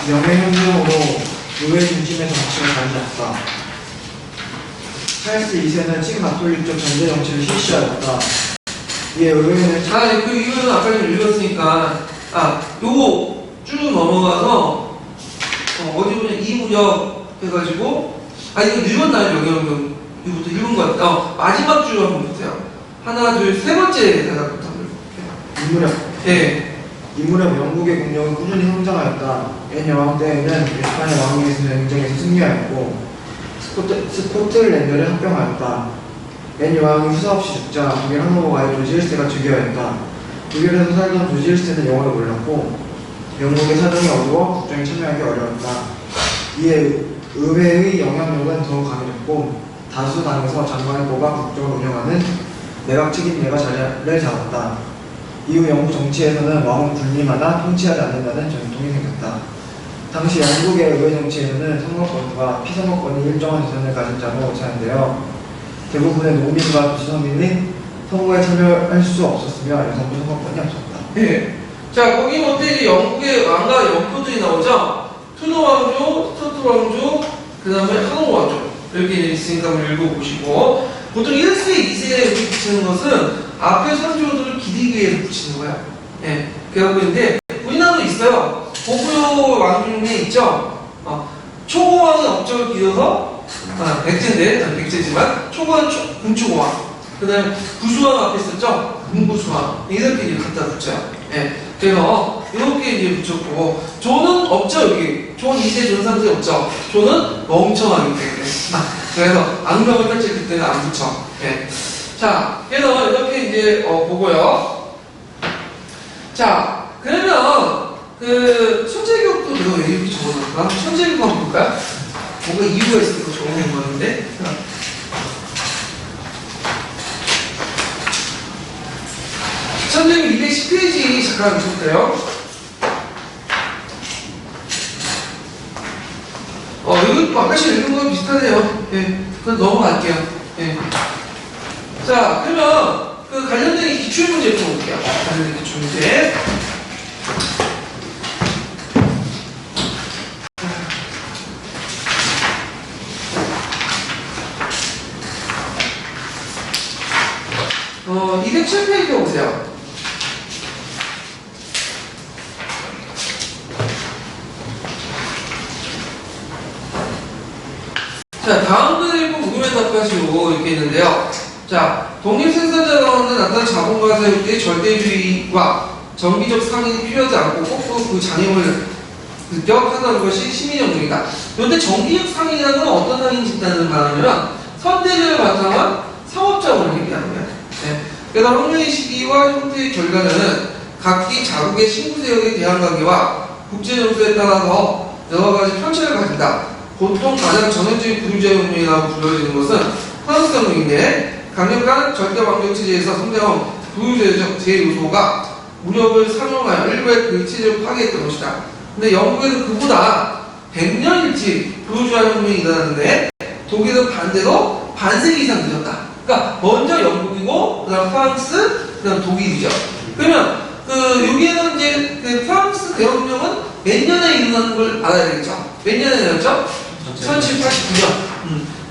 S4: 명예훼손으로 의회 중심의 정치가 자리 잡다. 찰스 2세는 친가톨릭적 전제 정치를 실시하였다. 이에 의회는
S1: 그 이유는 아까 좀 읽었으니까 요거 쭉 넘어가서 어디 보면 이무적 해가지고 이거 읽었나요? 여기 이거부터 읽은 것 같다. 마지막 줄 한번 보세요. 하나, 둘, 세 번째 대답부터 한번 볼게요.
S4: 인무력.
S1: 예.
S4: 인무력 영국의 국력은 꾸준히 성장하였다. 옛 여왕 때에는 에스파냐 왕위에서 전쟁에서 승리하였고 스코틀랜드를 합병하였다. 옛 여왕이 후사 없이 죽자 독일 하노버가의 조지 1세가 즉위하였다. 독일에서 살던 조지 1세는 영어를 몰랐고 영국의 사정이 어두워 국정에 참여하기 어려웠다. 이에 의회의 영향력은 더욱 강해졌고 다수 당에서 장관을 뽑아 국정을 운영하는 내각 책임제가 자리를 잡았다. 이후 영국 정치에서는 왕은 군림하다 통치하지 않는다는 전통이 생겼다. 당시 영국의 의회 정치에서는 선거권과 피선거권이 일정한 재산을 가진 자로 제한되어 대부분의 농민과 도시서민이 선거에 참여할 수 없었으며 여성도 선거권이 없었다.
S1: 예. 자, 거기 못해 이제 영국의 왕과 영토들이 나오죠. 투도 왕조, 스토트 왕조, 그 다음에 하노버 왕조. 이렇게 있으니까 한번 읽어보시고. 보통 1세, 2세에 이렇게 붙이는 것은 앞에 선조들을 기리기 위해서 붙이는 거야. 예. 그래갖고 있는데, 우리나라도 있어요. 고구려 왕 중에 있죠. 초고왕은 업적을 기려서, 백제지만, 초고왕은 군초고왕. 그 다음에 구수왕 앞에 있었죠? 군구수왕. 이렇게 이제 갖다 붙여요. 예. 그래서, 이렇게 이제 붙였고, 조는 없죠, 여기. 조 2세, 조 3세 없죠. 조는 멍청하기 때문에. 그래서, 악명을 펼칠 때는 안 붙여. 예. 자, 그래서 이렇게 이제, 보고요. 자, 그러면, 천재교육도 내가 왜 이렇게 적어놓을까? 천재교육 한번 볼까요? 뭔가 이유가 있으니까 적어놓은 거 같은데? 천재교육 210페이지 잠깐 보실까요? 이거 아까 전에 읽은 거랑 비슷하네요. 예. 그럼 넘어갈게요. 예. 자, 그러면, 그 관련된 기출문제 풀어볼게요. 관련된 기출문제. 어, 207페이지 보세요. 자, 다음 글을 읽고 묻으면 답하시오. 이렇게 있는데요. 자, 독립생산자 가운데 나타난 자본과 사육의 절대주의와 정기적 상인이 필요하지 않고 꼭꼭 그 장애물을 급격하다는 것이 시민연구이다. 그런데 정기적 상인이라는 건 어떤 상인 집단을 말하냐면 선대를 바탕한 상업자본을 얘기하는 거예요. 네. 그래서 혁명의 시기와 형태의 결과는 각기 자국의 신구세력에 대한 관계와 국제정서에 따라서 여러 가지 편차를 가진다. 보통 가장 전형적인 부유자혁명이라고 불려지는 것은 프랑스 혁명인데 강력한 절대왕정 체제에서 성장한 부유제적 제 요소가 무력을 상용하여 일부의 그 체제를 파괴했던 것이다. 근데 영국에서 그보다 100년 일찍 부르주아 혁명이 일어났는데 독일은 반대로 반세기 이상 늦었다. 그러니까 먼저 영국이고 그다음 프랑스, 그다음 독일이죠. 그러면 그 여기에는 이제 그 프랑스 대혁명은 몇 년에 일어나는 걸 알아야 되겠죠. 몇 년에 일어났죠? 1789년.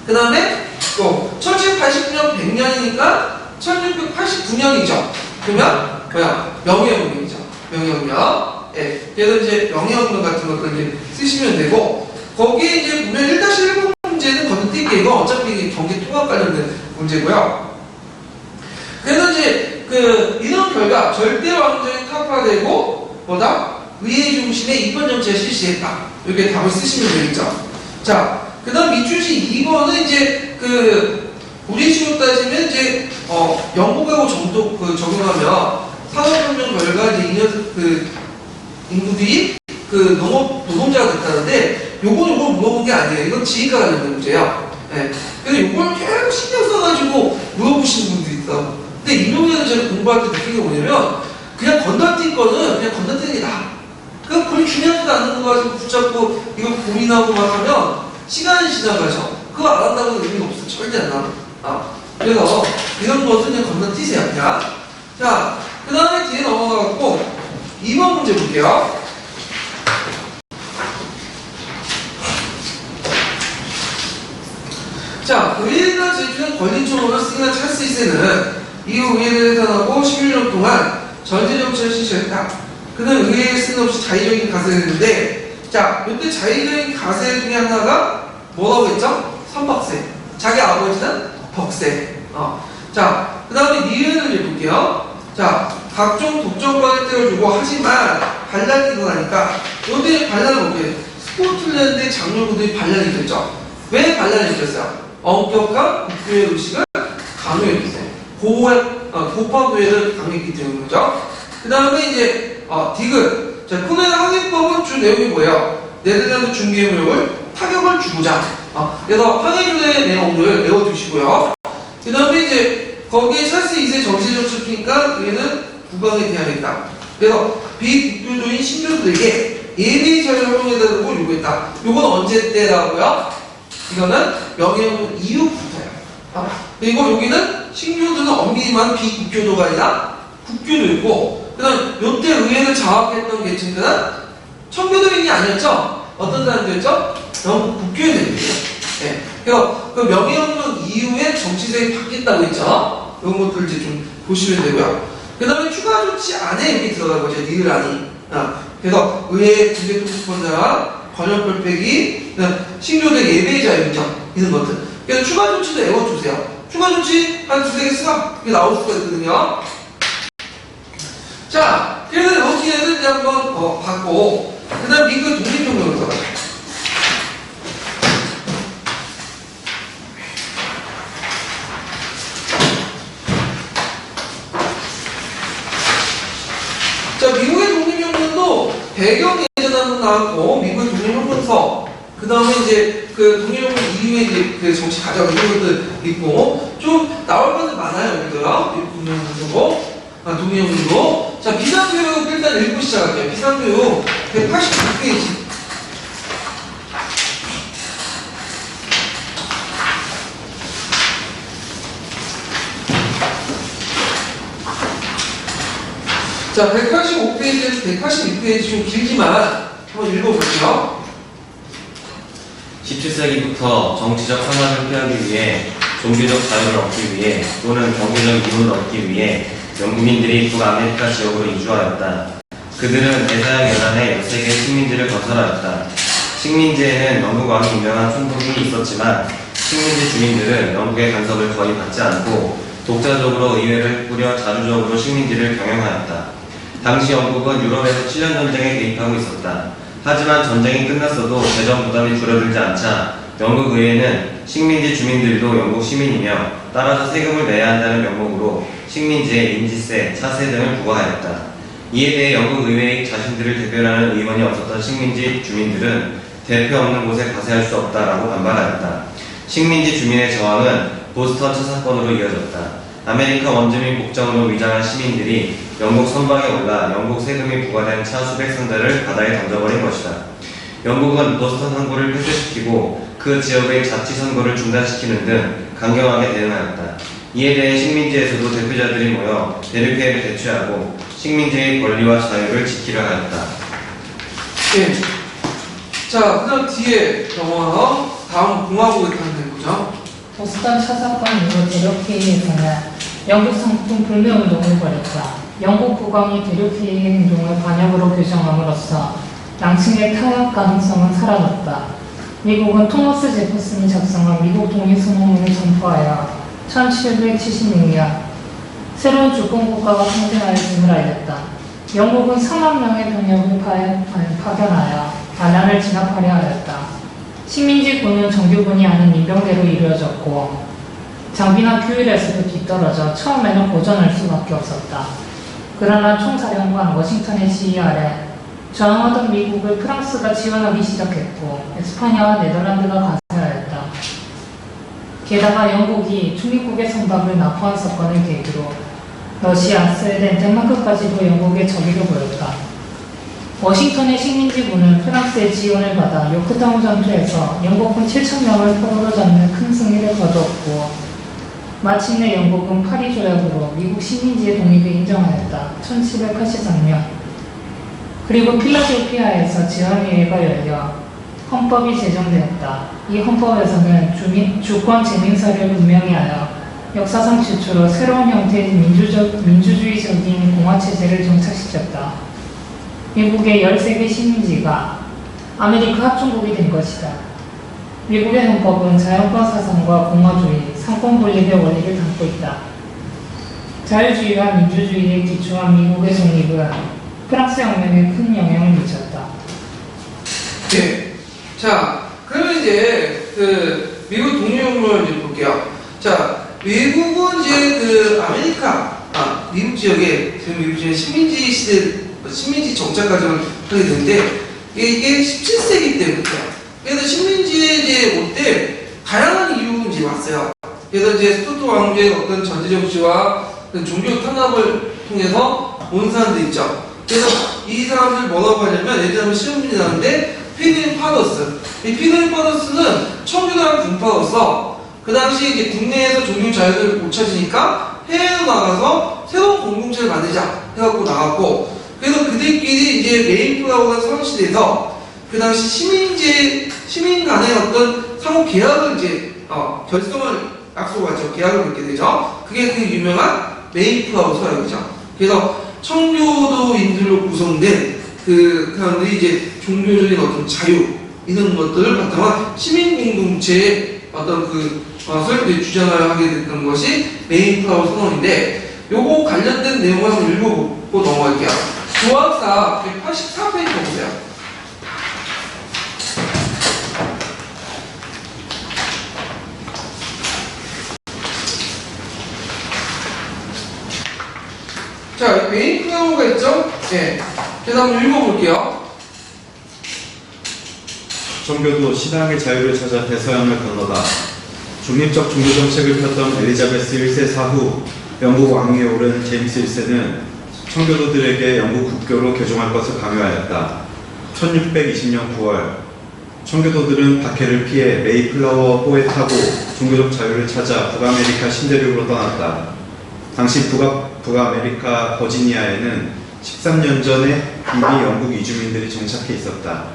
S1: 그 다음에 또 1789년 100년이니까 1689년이죠. 그러면 뭐야? 명예혁명이죠. 명예혁명. 예. 그래서 이제 명예혁명 같은 것들 이제 쓰시면 되고 거기에 이제 보면 1-1번 문제는 건너뛸게 이거 어차피 경제 통합 관련된 문제고요. 그래서 이제 그 이런 결과 절대 왕정이 타파되고 뭐다? 의회 중심의 입헌 정치를 실시했다. 이렇게 답을 쓰시면 되겠죠. 자, 그 다음 미추시 2번은 이제 그 우리식으로 따지면 이제 영국하고 정도 그 적용하면 산업혁명 결과 이제 그 인구들이 그 농업 노동자가 됐다는데 요건 물어본 게 아니에요. 이건 지휘과 관련된 문제예요. 예. 그래서 요걸 계속 신경 써가지고 물어보시는 분들이 있어. 근데 이명에는 제가 공부할 때 느낀 게 뭐냐면 그냥 건너뛴 거는 그냥 건너뛰는 게 나아. 그 별로 중요하지도 않는 거 가지고 붙잡고 이거 고민하고 막 하면 시간이 지나가죠. 그거 안 한다고 의미가 없어. 절대 안 나와. 그래서 이런 것은 그냥 건너뛰세요. 그냥. 자, 그 다음에 뒤에 넘어가고 2번 문제 볼게요. 자, 의회가 제출한 권리초문을 쓰기나 찰스 2세는 이후 의회를 해산하고 11년 동안 전제정치를 실시했다. 그는 의회에 쓰는 없이 자의적인 가세를 했는데, 자, 이때 자의적인 가세 중에 하나가 뭐라고 했죠? 선박세. 자기 아버지는 덕세. 자, 그 다음에 니은을 읽을게요. 자, 각종 독점권을 떼어주고 하지만 반란이 일어나니까 이때 반란을 어떻게 스코틀랜드의 장로구들이 반란이 일었죠. 왜 반란이 일었어요? 엄격한 국교의 의식을 강요했어요. 고파노예를 강요했기 때문이죠. 그 다음에 이제 디귿. 자, 코넬 항해법은 주 내용이 뭐예요? 네덜란드 중개무역을 타격을 주고자. 그래서 항해주의 내용을 외워두시고요. 그 다음에 이제 거기에 찰스 2세 정치정책이니까 얘는 국왕에 대항했다. 그래서 비국교도인 신교도에게 예비 자료를 활용해달라고 요구했다. 요건 언제 때라고요? 이거는 명예혁명 이후부터예요. 그리고 여기는 신교도는 엄밀히만 비국교도가 아니라 국교도였고, 그 다음 요때 의회를 장악했던 계층들은 청교도인이 아니었죠? 어떤 사람들이었죠? 영국 국교인들이에요. 네. 그래서 그 명예혁명 이후에 정치색이 바뀌었다고 했죠? 이런 것들 이제 좀 보시면 되고요. 그 다음에 추가 조치 안에 여기 들어간 거죠. 니을 안이. 그래서 의회 군대통수권자, 권역별폐기, 신교대 예배의 자유인정 이런 것들. 그래서 추가 조치도 외워주세요. 추가 조치 한 2-3개 쓰가 이게 나올 수가 있거든요. 자, 그래서 여기에는 이제 한번 받고, 그 다음 미국 독립혁명을 써가지고. 자, 미국의 독립혁명도 배경 예전 한번 나왔고, 미국의 독립혁명서, 그 다음에 이제 그 독립혁명 이후에 이제 그 정치 가정 이런 것들 있고, 좀 나올 것들 많아요, 여기도요. 독립혁명도. 독립혁명도. 자, 비상교육 일단 읽고 시작할게요. 비상교육 189페이지. 자, 185페이지에서 182페이지 좀 길지만 한번 읽어볼게요.
S5: 17세기부터 정치적 상황을 피하기 위해 종교적 자유를 얻기 위해 또는 경제적 이윤을 얻기 위해 영국인들이 북아메리카 지역으로 이주하였다. 그들은 대서양 연안의 13개의 식민지를 건설하였다. 식민지에는 영국 왕이 임명한 총독이 있었지만 식민지 주민들은 영국의 간섭을 거의 받지 않고 독자적으로 의회를 꾸려 자주적으로 식민지를 경영하였다. 당시 영국은 유럽에서 7년 전쟁에 개입하고 있었다. 하지만 전쟁이 끝났어도 재정 부담이 줄어들지 않자 영국 의회는 식민지 주민들도 영국 시민이며 따라서 세금을 내야 한다는 명목으로 식민지에 인지세, 차세 등을 부과하였다. 이에 대해 영국 의회의 자신들을 대변하는 의원이 없었던 식민지 주민들은 대표 없는 곳에 가세할 수 없다라고 반발하였다. 식민지 주민의 저항은 보스턴 차 사건으로 이어졌다. 아메리카 원주민 복장으로 위장한 시민들이 영국 선박에 올라 영국 세금이 부과된 차 수백 상자를 바다에 던져버린 것이다. 영국은 보스턴 항구를 폐쇄시키고 그 지역의 자치 선거를 중단시키는 등 강경하게 대응하였다. 이에 대해 식민지에서도 대표자들이 모여 대륙회의를 개최하고 식민지의 권리와 자유를 지키려 하였다.
S1: 예. 자, 그 다음 뒤에 넘어가서 다음 공화국에 가면 되죠.
S6: 보스턴 차 사건 이후 대륙회의에서는 영국 상품 불매 운동을 벌였다. 영국 국왕이 대륙회의의 행동을 관역으로 규정함으로써 양측의 타협 가능성은 사라졌다. 미국은 토머스 제퍼슨이 작성한 미국 독립선언문을 선포하여 1776년 새로운 주권국가가 탄생하였음을 알렸다. 영국은 3만 명의 병력을 파견하여 반란을 진압하려 하였다. 식민지군은 정규군이 아닌 민병대로 이루어졌고 장비나 규율에서도 뒤떨어져 처음에는 고전할 수밖에 없었다. 그러나 총사령관 워싱턴의 지휘 아래 저항하던 미국을 프랑스가 지원하기 시작했고 에스파냐와 네덜란드가 가세하였다. 게다가 영국이 중립국의 선박을 납포한 사건을 계기로 러시아, 스웨덴, 덴마크까지도 영국의 적이로 보였다. 워싱턴의 식민지군은 프랑스의 지원을 받아 요크타운 전투에서 영국군 7,000명을 포로로 잡는 큰 승리를 거두었고 마침내 영국은 파리 조약으로 미국 식민지의 독립을 인정하였다. 1783년 그리고 필라델피아에서 지원회의가 열려 헌법이 제정되었다. 이 헌법에서는 주권 재민사를 분명히 하여 역사상 최초로 새로운 형태의 민주주의적인 공화체제를 정착시켰다. 미국의 13개 식민지가 아메리카 합중국이 된 것이다. 미국의 헌법은 자연권 사상과 공화주의, 상권 분립의 원리를 담고 있다. 자유주의와 민주주의에 기초한 미국의 독립은 프랑스 혁명에 큰 영향을 미쳤다.
S1: 네. 자, 그러면 이제 그 미국 독립운동을 이제 볼게요. 자, 미국은 이제 그 미국 지역에 미국 지역 식민지 시대 식민지 정착 과정을 하게 되는데 이게 17세기 때부터요. 그래서 식민지에 이제 올 때 다양한 이유가 이제 왔어요. 그래서 이제 스투트 왕조의 어떤 전제 정치와 종교 탄압을 통해서 온 사람들 있죠. 그래서 이 사람들 뭐라고 하냐면 예를 들면 시험 문제 나오는데 피드링 파더스. 이 피드링 파더스는 청교도랑 분파로서 그 당시 이제 국내에서 종교 자유를 못 찾으니까 해외로 나가서 새로운 공동체를 만들자 해갖고 나갔고 그래서 그들끼리 이제 메이플라워가 성시돼서 그 당시 시민 간의 어떤 상호 계약을 이제 결성을 약속하죠. 계약을 맺게 되죠. 그게 그 유명한 메이플라워 서약이죠. 그래서 청교도인들로 구성된 그 사람들이 이제 종교적인 어떤 자유 이런 것들을 바탕한 시민 공동체의 어떤 것을 이제 주장을 하게 됐던 것이 메이플라워 선언인데 요거 관련된 내용을 한번 읽어보고 넘어갈게요. 조합사 184페이지 보세요. 자, 메이플라워가 있죠? 네. 그래서 한번 읽어볼게요.
S7: 종교도 신앙의 자유를 찾아 대서양을 건너다 중립적 종교 정책을 폈던 엘리자베스 1세 사후 영국 왕위에 오른 제임스 1세는 청교도들에게 영국 국교로 개종할 것을 강요하였다. 1620년 9월 청교도들은 박해를 피해 메이플라워 호에 타고 종교적 자유를 찾아 북아메리카 신대륙으로 떠났다. 당시 북아메리카 버지니아에는 13년 전에 이미 영국 이주민들이 정착해 있었다.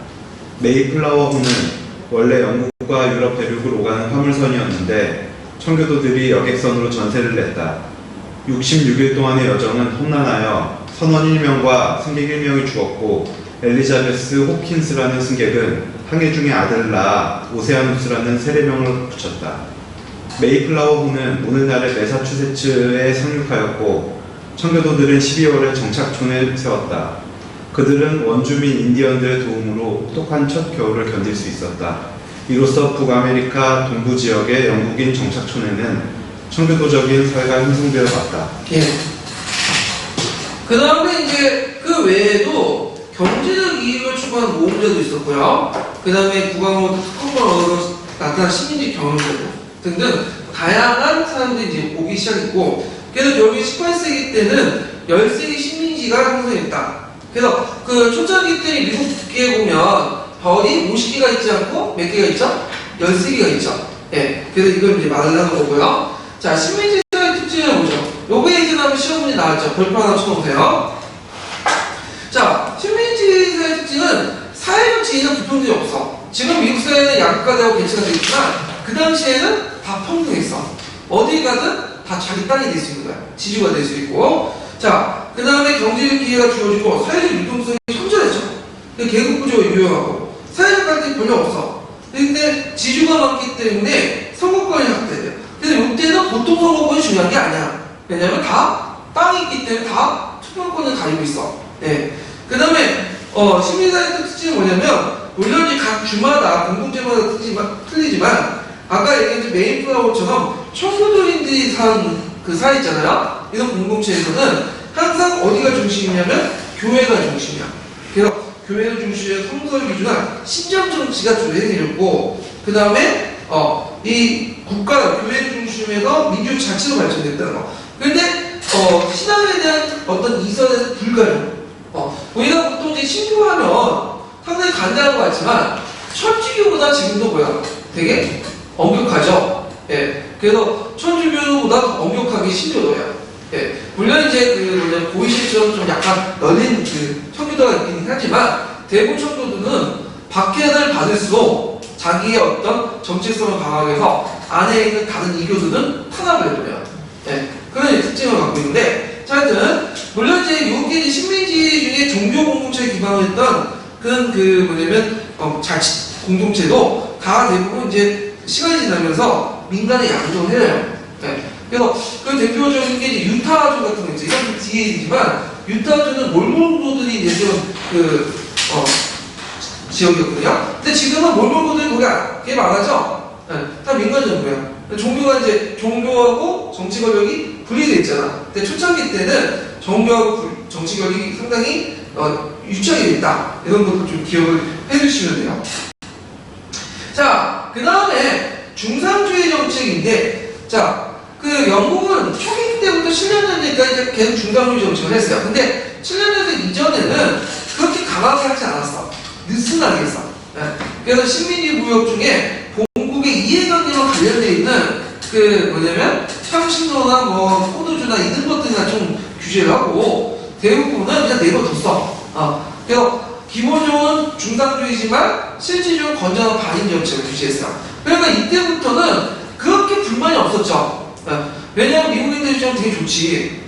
S7: 메이플라워 호는 원래 영국과 유럽 대륙을 오가는 화물선이었는데 청교도들이 여객선으로 전세를 냈다. 66일 동안의 여정은 험난하여 선원 1명과 승객 1명이 죽었고 엘리자베스 호킨스라는 승객은 항해 중에 아들을 낳아 오세아누스라는 세례명을 붙였다. 메이플라워 호는 오늘날의 매사추세츠에 상륙하였고 청교도들은 12월에 정착촌을 세웠다. 그들은 원주민 인디언들의 도움으로 혹독한 첫 겨울을 견딜 수 있었다. 이로써 북아메리카 동부 지역의 영국인 정착촌에는 청교도적인 사회가 형성되어 왔다.
S1: 예. 그 다음에 이제 그 외에도 경제적 이익을 추구하는 모험자도 있었고요. 그 다음에 국왕으로부터 특허권으로 나타난 시민적 경영자들 등등 다양한 사람들이 이제 오기 시작했고, 그래서 여기 18세기 때는 13개 식민지가 형성했다. 그래서 그 초창기 때 미국 국기에 보면 별이 50개가 있지 않고 몇 개가 있죠? 13개가 있죠. 예. 그래서 이걸 이제 말을 하는 거고요. 자, 식민지 사회 특징을 보죠. 요게 이제 나면 시험 문제 나왔죠. 별표 하나 쳐놓으세요. 자, 식민지 사회 특징은 사회적 지위가 불평등이 없어. 지금 미국 사회는 양극화되고 개체가 되어 있지만 그 당시에는 다 평등했어. 어디 가든 다 자기 땅이 될 수 있는 거야. 지주가 될 수 있고. 자, 그 다음에 경제적 기회가 주어지고 사회적 유동성이 천절했죠. 계급 구조가 유효하고 사회적 갈등이 별로 없어. 근데 지주가 많기 때문에 선거권이 확대돼요. 그래서 이때는 보통 선거권이 중요한 게 아니야. 왜냐면 다 땅이 있기 때문에 다 투표권을 가지고 있어. 네. 그 다음에 시민사회 특징은 뭐냐면 물론 이제 각 주마다 공동체마다 틀리지만 아까 얘기했던 메이플라워처럼 청교도인들이 사는 그 사회 있잖아요. 이런 공동체에서는 항상 어디가 중심이냐면 교회가 중심이야. 그래서 교회가 중심의 성설 위주나 신정 정치가 주로 해내렸고, 그 다음에 이 국가 교회 중심에서 민주 자치로 발전됐다는 거. 그런데 신앙에 대한 어떤 이선에서 불가요. 우리가 보통 이제 신교하면 상당히 간단한 것 같지만 천주교보다 지금도 뭐야? 되게 엄격하죠. 예. 그래서 천주교보다 더 엄격하게 신교도야. 예. 물론 이제 그 보이실처럼 좀 약간 널린 그 청교도가 있긴 하지만 대부분 청교도는 박해를 받을수록 자기의 어떤 정체성을 강하게 해서 안에 있는 다른 이교도는 탄압을 해버려요. 예. 그런 특징을 갖고 있는데, 자, 하여튼 물론 이제 여기 식민지 중에 종교 공동체에 기반을 했던 그런 그 뭐냐면 자치 공동체도 다 대부분 이제 시간이 지나면서 민간에 양종을 해요. 네. 그래서 그 대표적인 게 이제 유타주 같은 거 있죠. 이건 뒤에 있지만 유타주는 몰몬고들이 내세운 지역이었거든요. 근데 지금은 몰몬고들이 그게 많아져. 네. 다 민간 정부야. 종교가 이제 종교하고 정치 권력이 분리되어 있잖아. 근데 초창기 때는 종교하고 정치 권력이 상당히 유착이 있다. 이런 것도 좀 기억을 해주시면 돼요. 자, 그 다음에 중상주의 정책인데, 자, 그 영국은 초기 때부터 7년 전까지 계속 중상주의 정책을 했어요. 근데 7년 전 이전에는 그렇게 강하게 하지 않았어. 느슨하게 했어. 네. 그래서 식민지 무역 중에 본국의 이해관계와 관련되어 있는 그 뭐냐면 향신료나 뭐 포도주나 이런 것들이나 좀 규제를 하고 대부분은 그냥 내버렸어. 그래서 기본적으로는 중상주의지만 실질적으로 건전한 반인 정책을 유지했어요. 그러니까 이때부터는 그렇게 불만이 없었죠. 왜냐하면 미국인들이 좀 되게 좋지.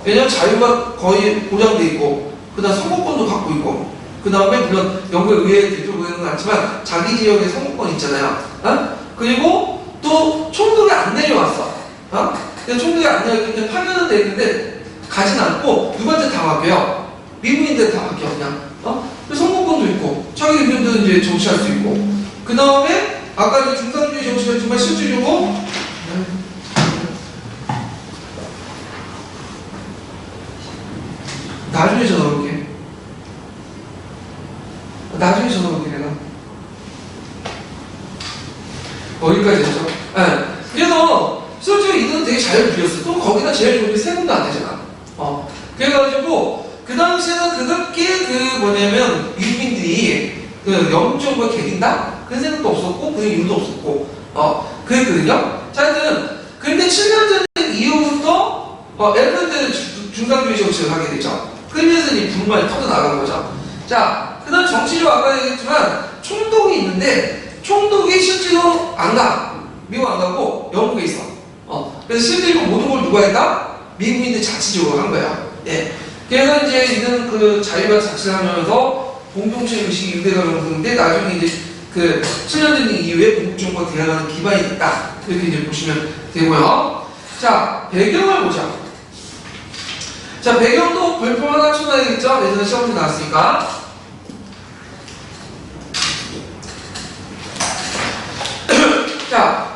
S1: 왜냐하면 자유가 거의 보장돼 있고, 그다음 선거권도 갖고 있고, 그 다음에 물론 영국 의회 대표부에는 않지만 자기 지역에 선거권 있잖아요. 그리고 또 총독이 안 내려왔어. 총독이 안 내려왔는데 8년은 됐는데 가진 않고 누구한테 다 맡겨요. 미국인들 다 맡겨 그냥. 선거권도 있고 자기 의견도 이제 정치할 수 있고, 그 다음에 아까 이제 중상주의 정치가 정말 실질적으로 나중에 전화 올게. 나중에 전화 올게 내가. 어디까지 했죠? 네. 그래서 솔직히 이들은 되게 잘 부렸어. 또 거기다 제일 좋은 게 세금도 안 되잖아. 그래가지고 그 당시에는 그렇게 그 뭐냐면 유민들이 그 영국정부가 개긴다? 그런 생각도 없었고 그런 이유도 없었고 그랬거든요. 자, 하여튼 근데 7년 전 이후부터 엘리자베스 중상주의 정책을 하게 되죠. 그러면서 이 분말이 터져나간 거죠. 자, 그 다음 정치적 아까 얘기했지만 총독이 있는데 총독이 실제로 안 가. 미국 안 가고 영국에 있어. 그래서 실제로 모든 걸 누가 했다? 미국인들 자치적으로 한 거야. 예. 그래서 이제 이런 그 자유와 자치를 하면서 공동체 의식이 유대가 명분인데 나중에 이제 그 7년전 이후에 공국정부가 대항하는 기반이 됐다. 이렇게 이제 보시면 되고요. 자, 배경을 보자. 자, 배경도 별표 하나 쳐놔야겠죠? 예전에 시험에 나왔으니까. 자,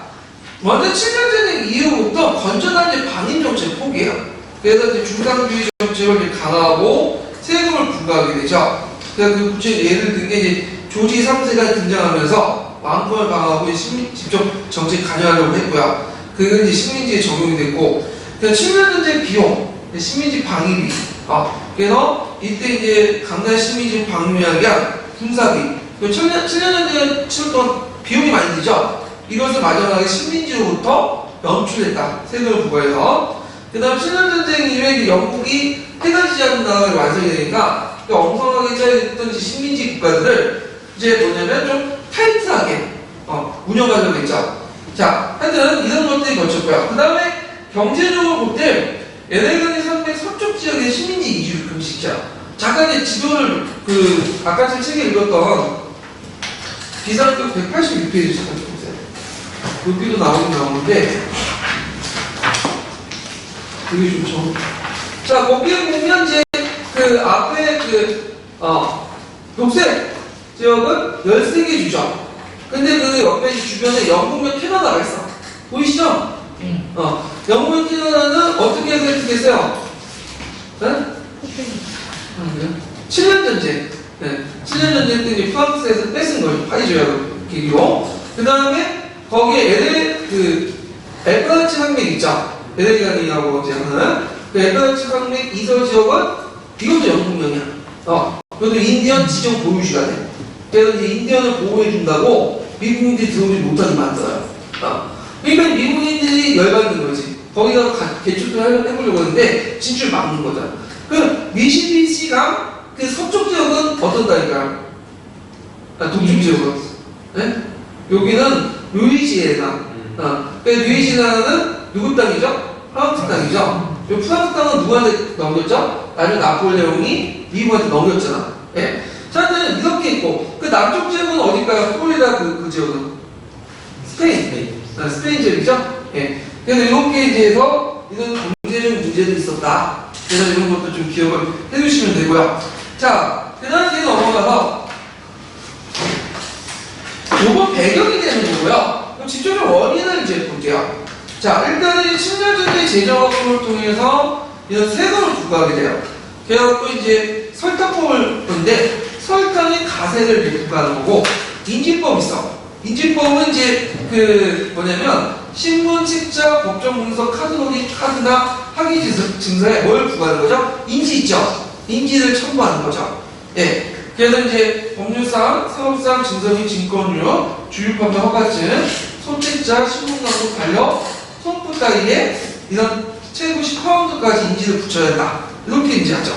S1: 먼저 7년전 이후부터 건전한 이제 방임 정책 포기해요. 그래서 이제 중상주의 정책을 이제 강화하고 세금을 부과하게 되죠. 그래서 그 구체 예를 든 게 이제 조지 3세가 등장하면서 왕권을 강화하고 직접 정책 관여하려고 했고요. 그건 이제 식민지에 적용이 됐고, 그래서 7년전쟁 비용, 식민지 방위비, 그래서 이때 이제 강단 식민지 방위비한 게 군사비, 7년전쟁 치를 동안 비용이 많이 들죠. 이것을 마지막에 식민지로부터 연출했다. 세금을 부과해서. 그 다음 7년전쟁 이후에 영국이 해가지지 않는 나라가 완성이 되니까 엉성하게 짜여있던 식민지 국가들을 이제 뭐냐면 좀 타이트하게 운영하려고 했죠. 자, 하여튼 이런 것들이 거쳤고요. 그 다음에 경제적으로 볼 때 에네그니 산맥 서쪽 지역의 식민지 이주를 금지시켜요. 잠깐 이제 지도를 아까 제 책에 읽었던 비상급 186페이지 잠깐 보세요. 여기도 나오는데 되게 좋죠. 자, 거기에 보면 이제 그 앞에 녹색 지역은 13개 주죠. 근데 그 옆에 주변에 영국면 캐나다가 있어. 보이시죠? 영국면 캐나다는 어떻게 해서 했겠어요? 네? 7년 전쟁. 네. 7년 전쟁 때 이제 프랑스에서 뺏은 거예요. 파리조약 계기로. 그 다음에 거기에 엘프라치 항맥 있죠? 에레리간이라고 이제 하는 그 엘프라치 항맥 이서 지역은 이것도 영국면이야. 그것도 인디언 지정 보유지가 돼. 그래서 이제 인디언을 보호해준다고 미국인들이 들어오지 못하게 만들어요. 그러니까 미국인들이 열받는 거지. 거기다가 개척을 해보려고 하는데 진출 막는 거죠. 그 미시시피강 그 서쪽 지역은 어떤 땅인가요? 동쪽 지역은? 네? 여기는 루이지애나. 그 루이지애나는 누구 땅이죠? 프랑스 땅이죠. 이 프랑스 땅은 누구한테 넘겼죠? 나중에 나폴레옹이 미국한테 넘겼잖아. 예? 자, 이렇게 있고, 그 남쪽 지역은 어딜까요? 플로리다 그 지역은? 스페인. 스페인 지역이죠? 예. 그래서 이렇게 이제 해서 이런 경제적 문제도 있었다. 그래서 이런 것도 좀 기억을 해주시면 되고요. 자, 그 다음 이제 넘어가서 요건 배경이 되는 거고요. 그럼 직접적으로 원인을 이제 볼게요. 자, 일단은 10년 전에 재정학법을 통해서 이런 세금을 부과하게 돼요. 그래갖고 이제 설탕법을 보는데 설탕의 가세를 이제 부과하는 거고, 인지법 있어. 인지법은 이제 신분, 책자, 법정 문서, 카드놀이, 카드나 학위 증서에 뭘 부과하는 거죠? 인지 있죠? 인지를 첨부하는 거죠. 예. 그래서 이제 법률상, 사업상, 증서및 증권료, 주유판매 허가증, 소책자, 신분강도 달력, 손부 따위에 이런 최고 10파운드까지 인지를 붙여야 한다. 이렇게 인지하죠.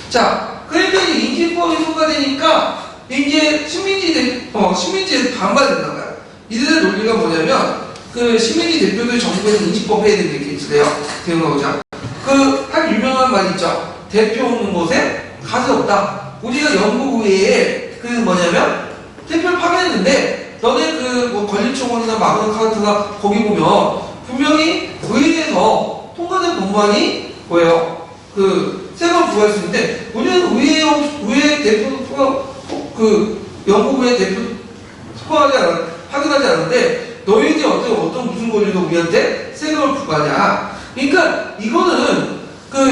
S1: 자, 그러니까 이제 인지법이 통과되니까 이제 식민지에 반발된다는 거야. 이들의 논리가 뭐냐면 그 식민지 대표들 정부에서 인지법 해야 되는 게 있어요. 대응하고자. 한 유명한 말 있죠. 대표 없는 곳에 가세 없다. 우리가 영국 의회에 대표를 파견했는데 너네 권리청원이나 마그나 카르타나 거기 보면 분명히 의회에서 통과된 법안이 뭐예요? 세금 부과할 수 있는데 우리는 의회 대표 영국 의회 대표 확인하지 않는데 너희들이 어떤 무슨 권리로 우리한테 세금을 부과하냐? 그러니까 이거는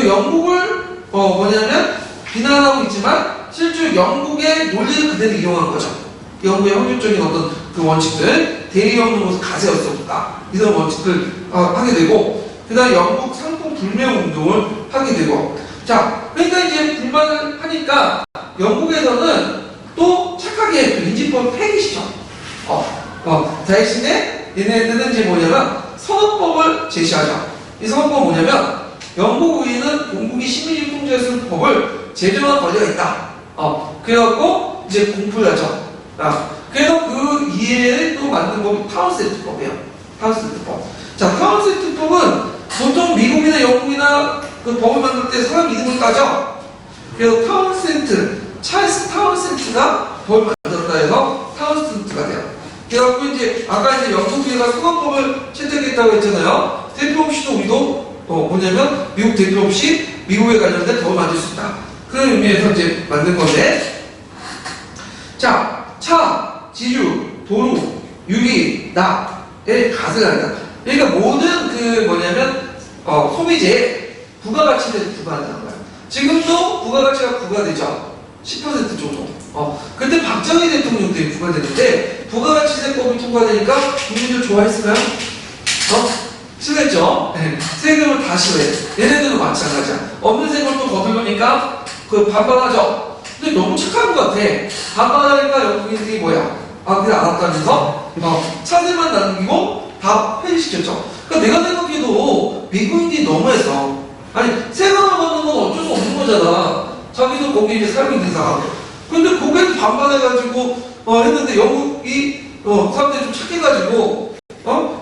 S1: 영국을 비난하고 있지만 실제 영국의 논리를 그대로 이용한 거죠. 영국의 확률적인 어떤 원칙들, 대의 없는 곳은 가세할 수 없다. 이런 원칙을 하게 되고, 그 다음 영국 상품 불매운 운동을 하게 되고, 자, 그러니까 이제 불만을 하니까 영국에서는 또 착하게 인지법을 폐기시켜. 대신에 얘네들은 이제 선언법을 제시하죠. 이 선언법은 영국 의회는 공국이 식민지 통제에 쓰는 법을 제정한 권리가 있다. 그래갖고 이제 공포를 하죠. 그래서 그 이해를 또 만든 법이 타운센트법이에요. 타운센트법. 자, 타운센트법은 보통 미국이나 영국이나 그 법을 만들 때 사람 이름을 따져. 그래서 찰스 타운센트가 법을 만들었다 해서 타운센트가 돼요. 그래갖고 이제 아까 이제 영국주의가 소관법을 채택했다고 했잖아요. 대표 없이도 우리도 뭐냐면 미국 대표 없이 미국에 관련된 법을 만들 수 있다. 그런 의미에서 이제 만든 건데, 자, 차, 지주, 도루, 유리, 낙의 갓을 한다. 그러니까 모든 그 뭐냐면 소비재에 부가가치를 부과한다는 거야. 지금도 부가가치가 부과되죠. 10% 정도. 근데 박정희 대통령 때 부과됐는데 부가가치세법이 통과되니까 국민들 좋아했을까요? 싫어했죠? 네. 세금을 다 싫어해. 얘네들도 마찬가지야. 없는 세금을 또 거두려니까 그 반발하죠. 근데 너무 착한 것 같아. 반발하니까 영국인들이 뭐야? 그래 알았다면서 차세만 남기고 다 폐지시켰죠. 그러니까 내가 생각해도 미국인들이 너무해서 아니 세금을 받는 건 어쩔 수 없는 거잖아. 자기도 거기 이제 살고 있는 사람. 근데 거기에 반발해가지고 했는데 영국이 사람들이 좀 착해가지고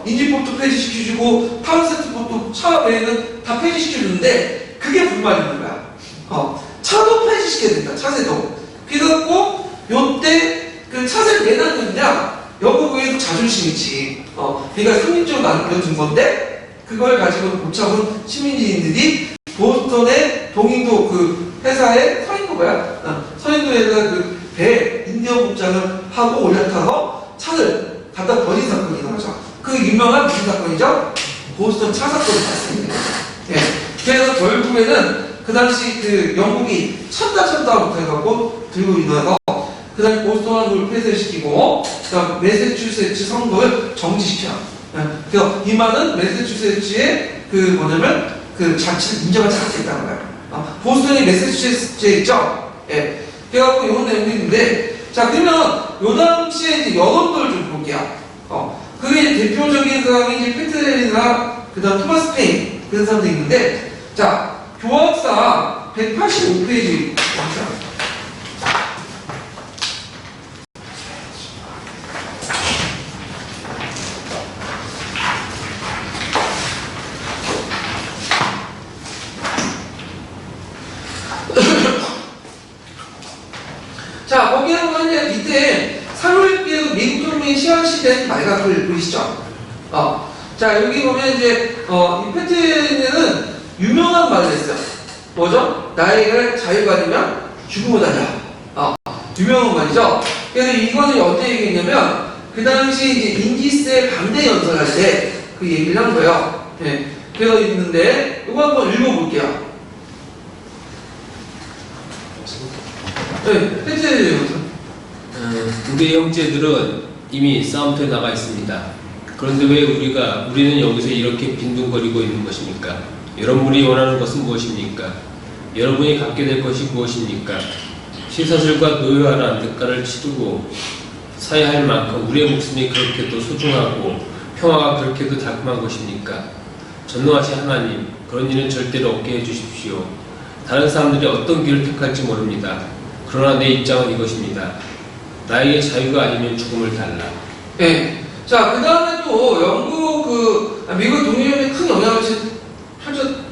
S1: 인지법도 폐지시켜주고 타운센트법도 차 외에는 다 폐지시켜주는데 그게 불만이 있는 거야. 차도 폐지시켜야 된다. 차세도. 그래갖고 요때 그 차세를 왜 남겼냐? 영국 외에도 자존심 있지. 그러니까 상립적으로 남겨둔 건데 그걸 가지고 못 참은 시민들이 보스턴의 동인도 그 회사에 서인도에다가 그 배 인디언 복장을 하고 올라타서 차를 갖다 버린 사건이 일어나죠. 그 유명한 무슨 사건이죠? 보스턴 차 사건이 발생된 거죠. 예. 그래서 결국에는 그 당시 그 영국이 천다부터 해갖고 들고 일어나서 그 다음에 보스턴을 폐쇄시키고 그 다음 매세추세츠 선거를 정지시켜. 그래서 이만은 매세추세츠의 그 뭐냐면 그 자치를 인정하지 않겠다는 거예요. 보스턴이 매세추세츠에 있죠? 예. 그래갖고 이런 내용이 있는데, 자, 그러면 요 당시에 이제 여론들을 좀 볼게요. 그게 이제 대표적인 사람이 이제 페트렐이나 그 다음 토마스 페인 그런 사람들이 있는데, 자, 교학사 185페이지 봅시다. 자, 거기에 보면 이제 밑에 3.1 미국 혁명의 시황시된 말각을 보이시죠? 자, 여기 보면 이제, 이 페트는 유명한 말을 했어요. 뭐죠? 나에게 자유가 아니면 죽음을 달라. 유명한 말이죠? 그래서 이거는 언제 얘기했냐면, 그 당시 이제 인기세 반대 연설할 때 그 얘기를 한 거예요. 네. 그래서 있는데, 이거 한번 읽어볼게요. 네,
S2: 우리 형제들은 이미 싸움터에 나가 있습니다. 그런데 왜 우리는 여기서 이렇게 빈둥거리고 있는 것입니까? 여러분이 원하는 것은 무엇입니까? 여러분이 갖게 될 것이 무엇입니까? 시사슬과 노예화란 대가를 치르고 사야 할 만큼 우리의 목숨이 그렇게도 소중하고 평화가 그렇게도 달콤한 것입니까? 전능하신 하나님, 그런 일은 절대로 없게 해주십시오. 다른 사람들이 어떤 길을 택할지 모릅니다. 그러나 내 입장은 이것입니다. 나에게 자유가 아니면 죽음을 달라.
S1: 네. 자, 그 다음에 또 미국 독립운동에 큰 영향을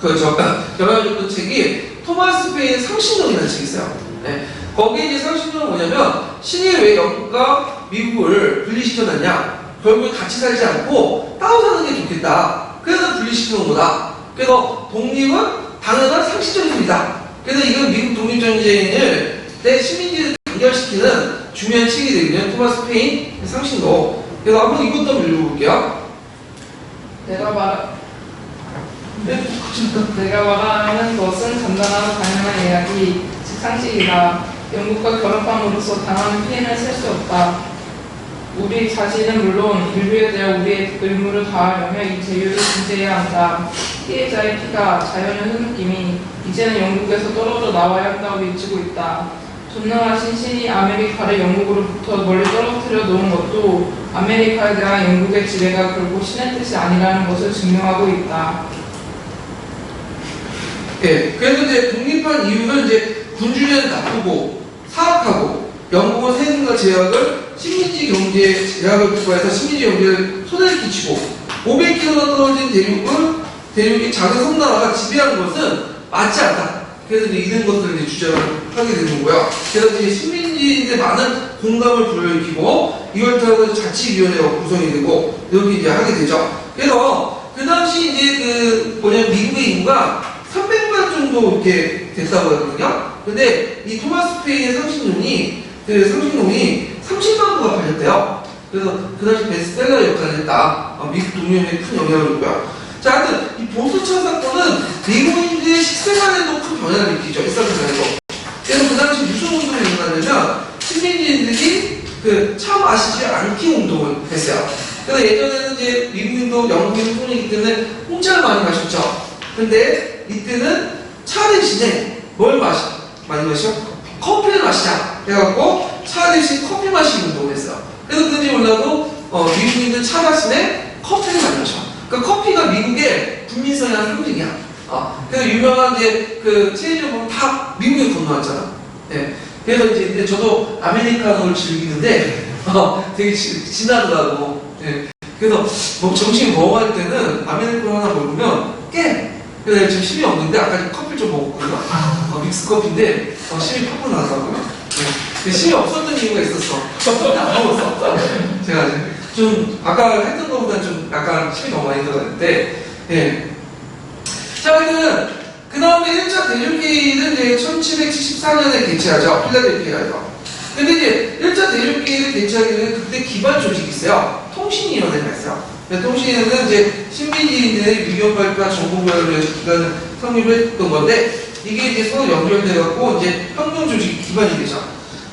S1: 줬던 책이 토마스 페인 상신론이라는 책이 있어요. 네. 거기에 이제 상신론은 뭐냐면 신이 왜 영국과 미국을 분리시켜놨냐? 결국에 같이 살지 않고 따로 사는 게 좋겠다. 그래서 분리시켜놓은 거다. 그래서 독립은 당연한 상식적인 일이다. 그래서 이건 미국 독립전쟁을 내 시민들을 단결시키는 중요한 책이 되거든요. 토마스 페인 상신론. 그래서 한번 이것도 한번 읽어볼게요.
S3: 내가 말하는 것은 간단하고 당연한 이야기, 즉 상식이다. 영국과 결합함으로써 당하는 피해는 셀 수 없다. 우리 자신은 물론 인류에 대한 우리의 의무를 다하려면 이 제휴를 준수해야 한다. 피해자의 피가 자연의 흐느낌이 이제는 영국에서 떨어져 나와야 한다고 외치고 있다. 전능하신 신이 아메리카를 영국으로부터 멀리 떨어뜨려 놓은 것도 아메리카에 대한 영국의 지배가 결국 신의 뜻이 아니라는 것을 증명하고 있다.
S1: 예, 그래서 이제 독립한 이유는 이제 군주제는 나쁘고 사악하고 영국은 세금과 제약을 식민지 경제에 제약을 부과해서 식민지 경제에 손해를 끼치고 500km 떨어진 대륙이 작은 섬나라가 지배하는 것은 맞지 않다. 그래서 이제 이런 것들을 이제 주장을 하게 되는 거고요. 그래서 이제 식민지인데 많은 공감을 불러일으키고 이걸 따라서 자치위원회가 구성이 되고 이렇게 이제 하게 되죠. 그래서 그 당시 이제 미국의 인구가 300만 정도 이렇게 됐다고 하거든요. 근데 이 토마스 페인의 상식론이 30만 부가 팔렸대요. 그래서 그 당시 베스트셀러 역할을 했다. 미국 동료에 큰 영향을 줬고요. 자, 하여튼 이 보수차 사건은 미국인들의 식생활에도 큰 변화를 일으키죠. 일상생활에도. 그래서 그 당시 무슨 운동이 일어나냐면 식민지인들이 차 마시지 않기 운동을 했어요. 그래서 예전에는 이제 미국인도 영국인 손이기 때문에 홍차를 많이 마셨죠. 근데 이때는 차 대신에 뭘 많이 마셔? 커피를 마시자. 그래갖고 차 대신 커피 마시기 운동을 했어요. 그래서 그런지 몰라도 미국인들 차 대신에 커피를 많이 마셔. 그러니까 커피가 미국의 국민성의 한 상징이야. 그래서 유명한 이제 체인점 보면 다 미국에 건너왔잖아. 네. 그래서 이제 근데 저도 아메리카노를 즐기는데 되게 진하더라고. 네. 그래서 점심 먹어갈 때는 아메리카노 하나 먹으면 깨. 그래서 지금 힘이 없는데 아까 커피 좀 먹었거든요. 믹스 커피인데 힘이 팍팍 나더라고요. 네. 힘이 없었던 이유가 있었어. 안 먹었어. 제가 이제 좀 아까 했던 것보다 좀 약간 힘이 너무 많이 들어갔는데, 예. 자, 그 다음에 1차 대륙회의는 이제 1774년에 개최하죠. 필라델피아에서. 근데 이제 1차 대륙회의를 개최하기 전에 그때 기반 조직이 있어요. 통신위원회가 있어요. 통신위원회는 이제 식민지인들의 의견 발표와 정보교류를 기관을 성립을 했던 건데, 이게 이제 서로 연결돼갖고 이제 협동 조직이 기반이 되죠.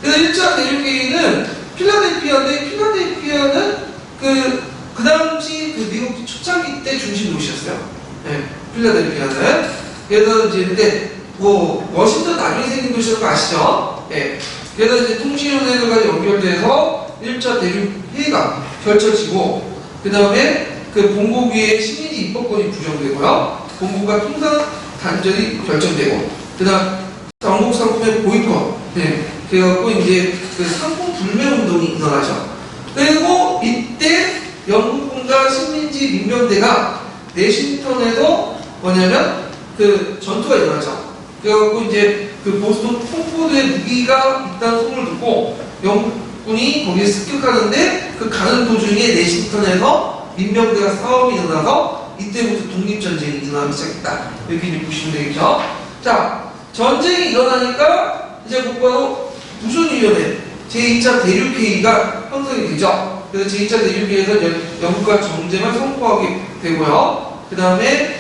S1: 그래서 1차 대륙회의는 필라델피아인데, 필라델피아는 그 당시 미국 초창기 때 중심 도시였어요. 네, 필라델피아는. 그래서 이제 근데 워싱턴 나중에 생긴 도시라는 거 아시죠? 네. 그래서 이제 통신위원회가 연결돼서 1차 대륙회의가 펼쳐지고, 그 다음에 본국 위에 식민지 입법권이 부정되고요. 본국과 통상 단절이 결정되고, 그 다음 영국 상품의 보이콧. 네. 그래갖고 이제 상품 불매 운동이 일어나죠. 그리고 이때 영국군과 식민지 민병대가 내싱턴에도 뭐냐면 전투가 일어나죠. 그래갖고 이제 보스턴 콩포드의 무기가 있다는 소문을 듣고 영국군이 거기에 습격하는데 가는 도중에 내싱턴에서 민병대가 싸움이 일어나서 이때부터 독립전쟁이 일어나기 시작했다. 이렇게 이제 보시면 되겠죠. 자, 전쟁이 일어나니까 이제 곧바로 무선위원회 제2차 대륙회의가 형성이 되죠. 그래서 제2차 대륙회의에서 영국과 정쟁을 선포하게 되고요. 그 다음에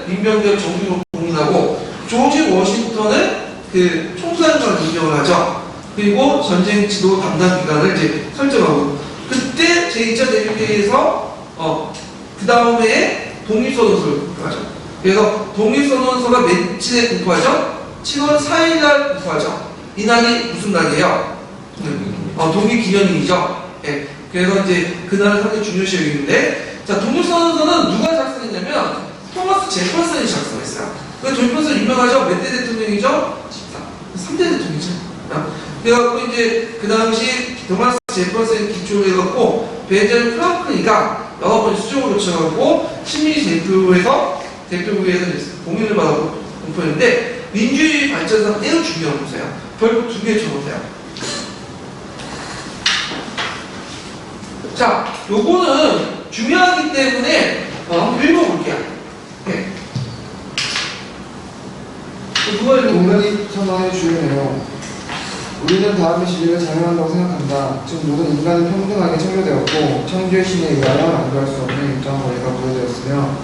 S1: 민병대를 정규로 공인하고 조지 워싱턴을 총사령관을 임명을 하죠. 그리고 전쟁 지도 담당 기관을 이제 설정하고 그때 제2차 대륙회의에서 그 다음에 독립선언서를 공포하죠. 그래서 독립선언서가 며칠에 공포하죠? 7월 4일날 공포하죠. 이날이 무슨 날이에요? 독립기념일이죠. 예. 그래서 이제 그날을 상당히 중요시 여기는데, 자, 독립선언서는 누가 작성했냐면 토마스 제퍼슨이 작성했어요. 제퍼슨 유명하죠? 몇 대 대통령이죠? 3대 대통령이죠. 그래갖고 이제 그 당시 토마스 제퍼슨 기초로 해갖고 벤자민 프랑클린이가 여러 번 수정을 거쳐갖고 식민지 대표부에서 공인을 받았고 공포했는데 민주주의 발전상 매우 중요한 거세요. 결국 두 개 적으세요. 자, 요거는 중요하기 때문에 읽어볼게요. 네. 누가 읽어볼까요?
S4: 독립 선언의 주요 내용. 우리는 다음의 진리를 장려한다고 생각한다. 즉 모든 인간은 평등하게 창조되었고 창조의 신에 의하여 안도할 수 없는 일정한 권리가 부여되었으며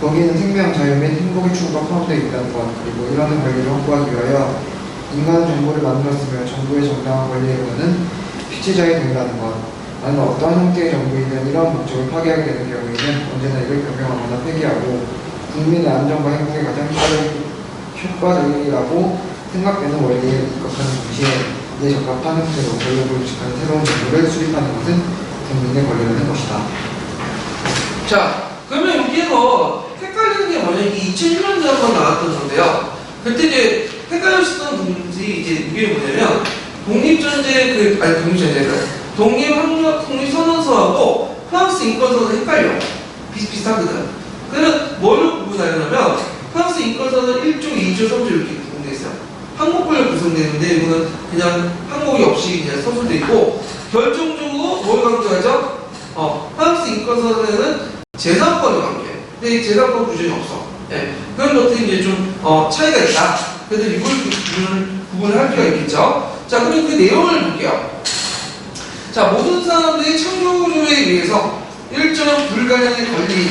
S4: 거기에는 생명, 자유 및 행복의 추구가 포함되어 있다는 것. 그리고 이러한 권리를 확보하기 위하여 인간은 정보를 만들었으며 정보의 정당한 권리에 이르는 피치자에 된다는 것. 나는 어떠한 형태의 정부이든 이러한 목적을 파괴하게 되는 경우에는 언제나 이를 변경하거나 폐기하고 국민의 안전과 행복에 가장 효과적이라고 생각되는 원리에 입각하는 동시에 이에 적합한 형태로 권력을 구축하는 새로운 정부를 수립하는 것은 국민의 권리라는 것이다.
S1: 자, 그러면 여기에서 헷갈리는 게 뭐냐면 2001년에 한번 나왔던 건데요. 그때 이제 헷갈렸었던 분들이 이제 이게 뭐냐면 독립전제 독립선언서하고 프랑스 인권선언 헷갈려. 비슷비슷하거든. 그래서 뭘로 구분하려면 프랑스 인권선언 1조, 2조, 3조 이렇게 구분되어 있어요. 항목별로 구성되는데 이거는 그냥 항목이 없이 그냥 서술되어 있고 결정적으로 뭘 강조하죠? 프랑스 인권선언에는 재산권을 강조해. 근데 이 재산권 규정이 없어. 예, 그런 것들이 이제 좀 차이가 있다. 그래서 이걸 구분을 할 필요가 있겠죠. 자, 그럼 그 내용을 볼게요. 자, 모든 사람들이 창조주에 의해서 일정한 불가량의 권리,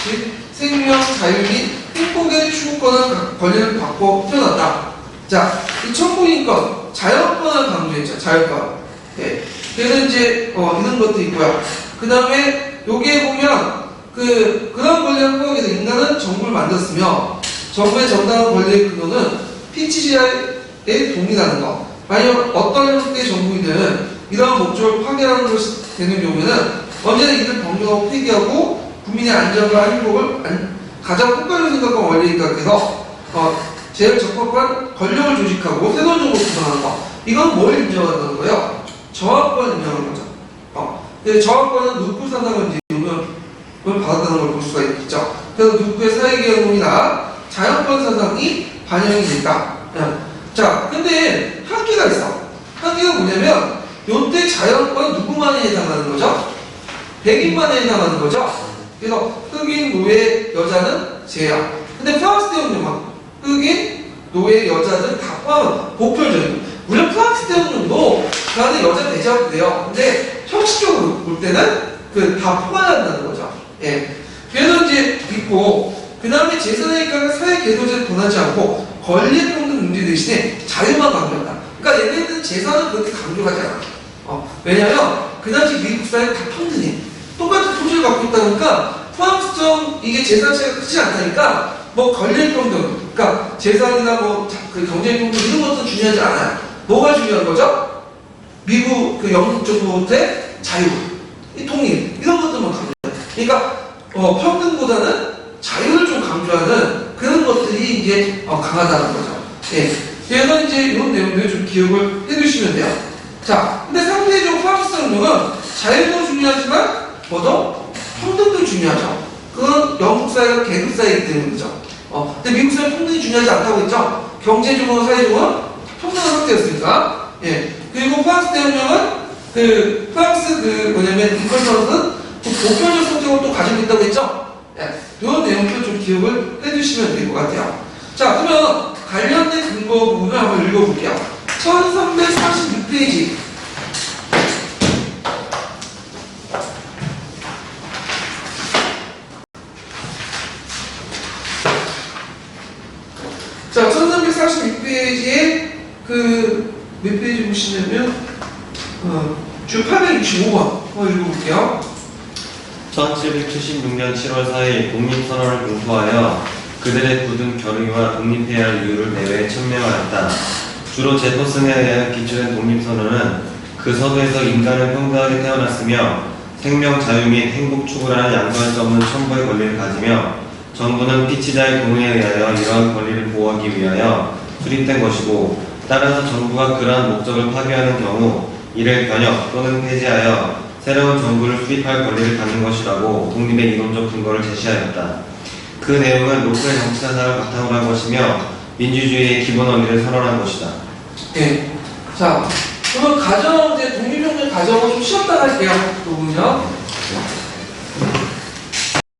S1: 즉 생명, 자유 및 행복의 추구권을 권리를 받고 태어났다. 자, 이 청구인권, 자연권을 강조했죠. 자연권. 예. 그래서 이제 이런 것도 있고요. 그 다음에 여기에 보면 그런 권리를 확보하기 위해서 인간은 정부를 만들었으며 정부의 정당한 권리의 근원은 피치시아에 동의하는 것. 만약 어떤 형태의 정부이든 이러한 목적을 파괴하는 것이 되는 경우에는 언제나 이를 병정하고 폐기하고 국민의 안전과 행복을 가장 국가를 생각한 원리에 각해서 제일 적합한 권력을 조직하고 새로운 정부를 구성하는 것. 이건 뭘 인정한다는 거예요? 저항권을 인정하는 거죠. 근데 저항권은 누구 사상을 이제 그걸 받았다는 걸 볼 수가 있겠죠. 그래서 누구의 사회개혁론이나 자연권 사상이 반영이 됐다. 자, 근데 한계가 있어. 한계가 뭐냐면 요때 자연권 누구만에 해당하는 거죠? 백인만에 해당하는 거죠? 그래서 흑인, 노예, 여자는 제야. 근데 프랑스 대통령은 흑인, 노예, 여자들 다 포함한 보편적인. 물론 프랑스 대통령도 그 안에 여자 배제하고 돼요. 근데 형식적으로 볼 때는 다 포괄한다는 거죠. 예. 그래서 이제 있고, 그 다음에 제4의 사회 계도제를 권하지 않고 권리의 평등 문제 대신에 자유만 강조한다. 그러니까 얘네들은 제4는 그렇게 강조하지 않아. 왜냐면 그 당시 미국 사회는 다 평등해. 똑같은 토지를 갖고 있다 보니까 프랑스처럼 이게 제4 차이가 크지 않다니까 뭐 권리의 평등, 그러니까 제4이나 그 경제의 평등 이런 것도 중요하지 않아요. 뭐가 중요한 거죠? 미국 영국 정부의 자유, 이 통일 이런 것들만 강조해요. 그러니까 평등보다는 자유를 좀 강조하는 그런 것들이 이제 강하다는 거죠. 예. 그래서 이제 이런 내용들 좀 기억을 해두시면 돼요. 자, 근데 상대적으로 프랑스 정부는 자유도 중요하지만 뭐도 평등도 중요하죠. 그건 영국 사회가 계급 사회이기 때문이죠. 근데 미국 사회는 평등이 중요하지 않다고 했죠. 경제적으로 사회적으로 평등한 상태였으니까. 예. 그리고 프랑스 대통령은 프랑스 뭐냐면 인권선언은 보편적 성격을 또 가지고 있다고 했죠. 예. 이런 내용도 좀 기억을 해두시면 될 것 같아요. 자, 그러면 관련된 근거 부분을 한번 읽어볼게요. 1346페이지. 자, 1346페이지에 몇 페이지 보시냐면 주 865번 읽어볼게요.
S5: 1776년 7월 4일 독립선언을 공포하여 그들의 굳은 결의와 독립해야 할 이유를 내외에 천명하였다. 주로 제퍼슨에 의하여 기초된 독립선언은 그 서부에서 인간은 평등하게 태어났으며 생명, 자유 및 행복 추구라는 양보할 수 없는 천부의 권리를 가지며 정부는 피치자의 동의에 의하여 이러한 권리를 보호하기 위하여 수립된 것이고 따라서 정부가 그러한 목적을 파괴하는 경우 이를 변혁 또는 폐지하여 새로운 정부를 수립할 권리를 갖는 것이라고 독립의 이론적 근거를 제시하였다. 그 내용은 로크의 정치 사상을 바탕으로 한 것이며 민주주의의 기본 원리를 선언한 것이다.
S1: 네. 자, 그러면 독립혁명 과정을 좀 쉬었다 할게요. 그 부분이요.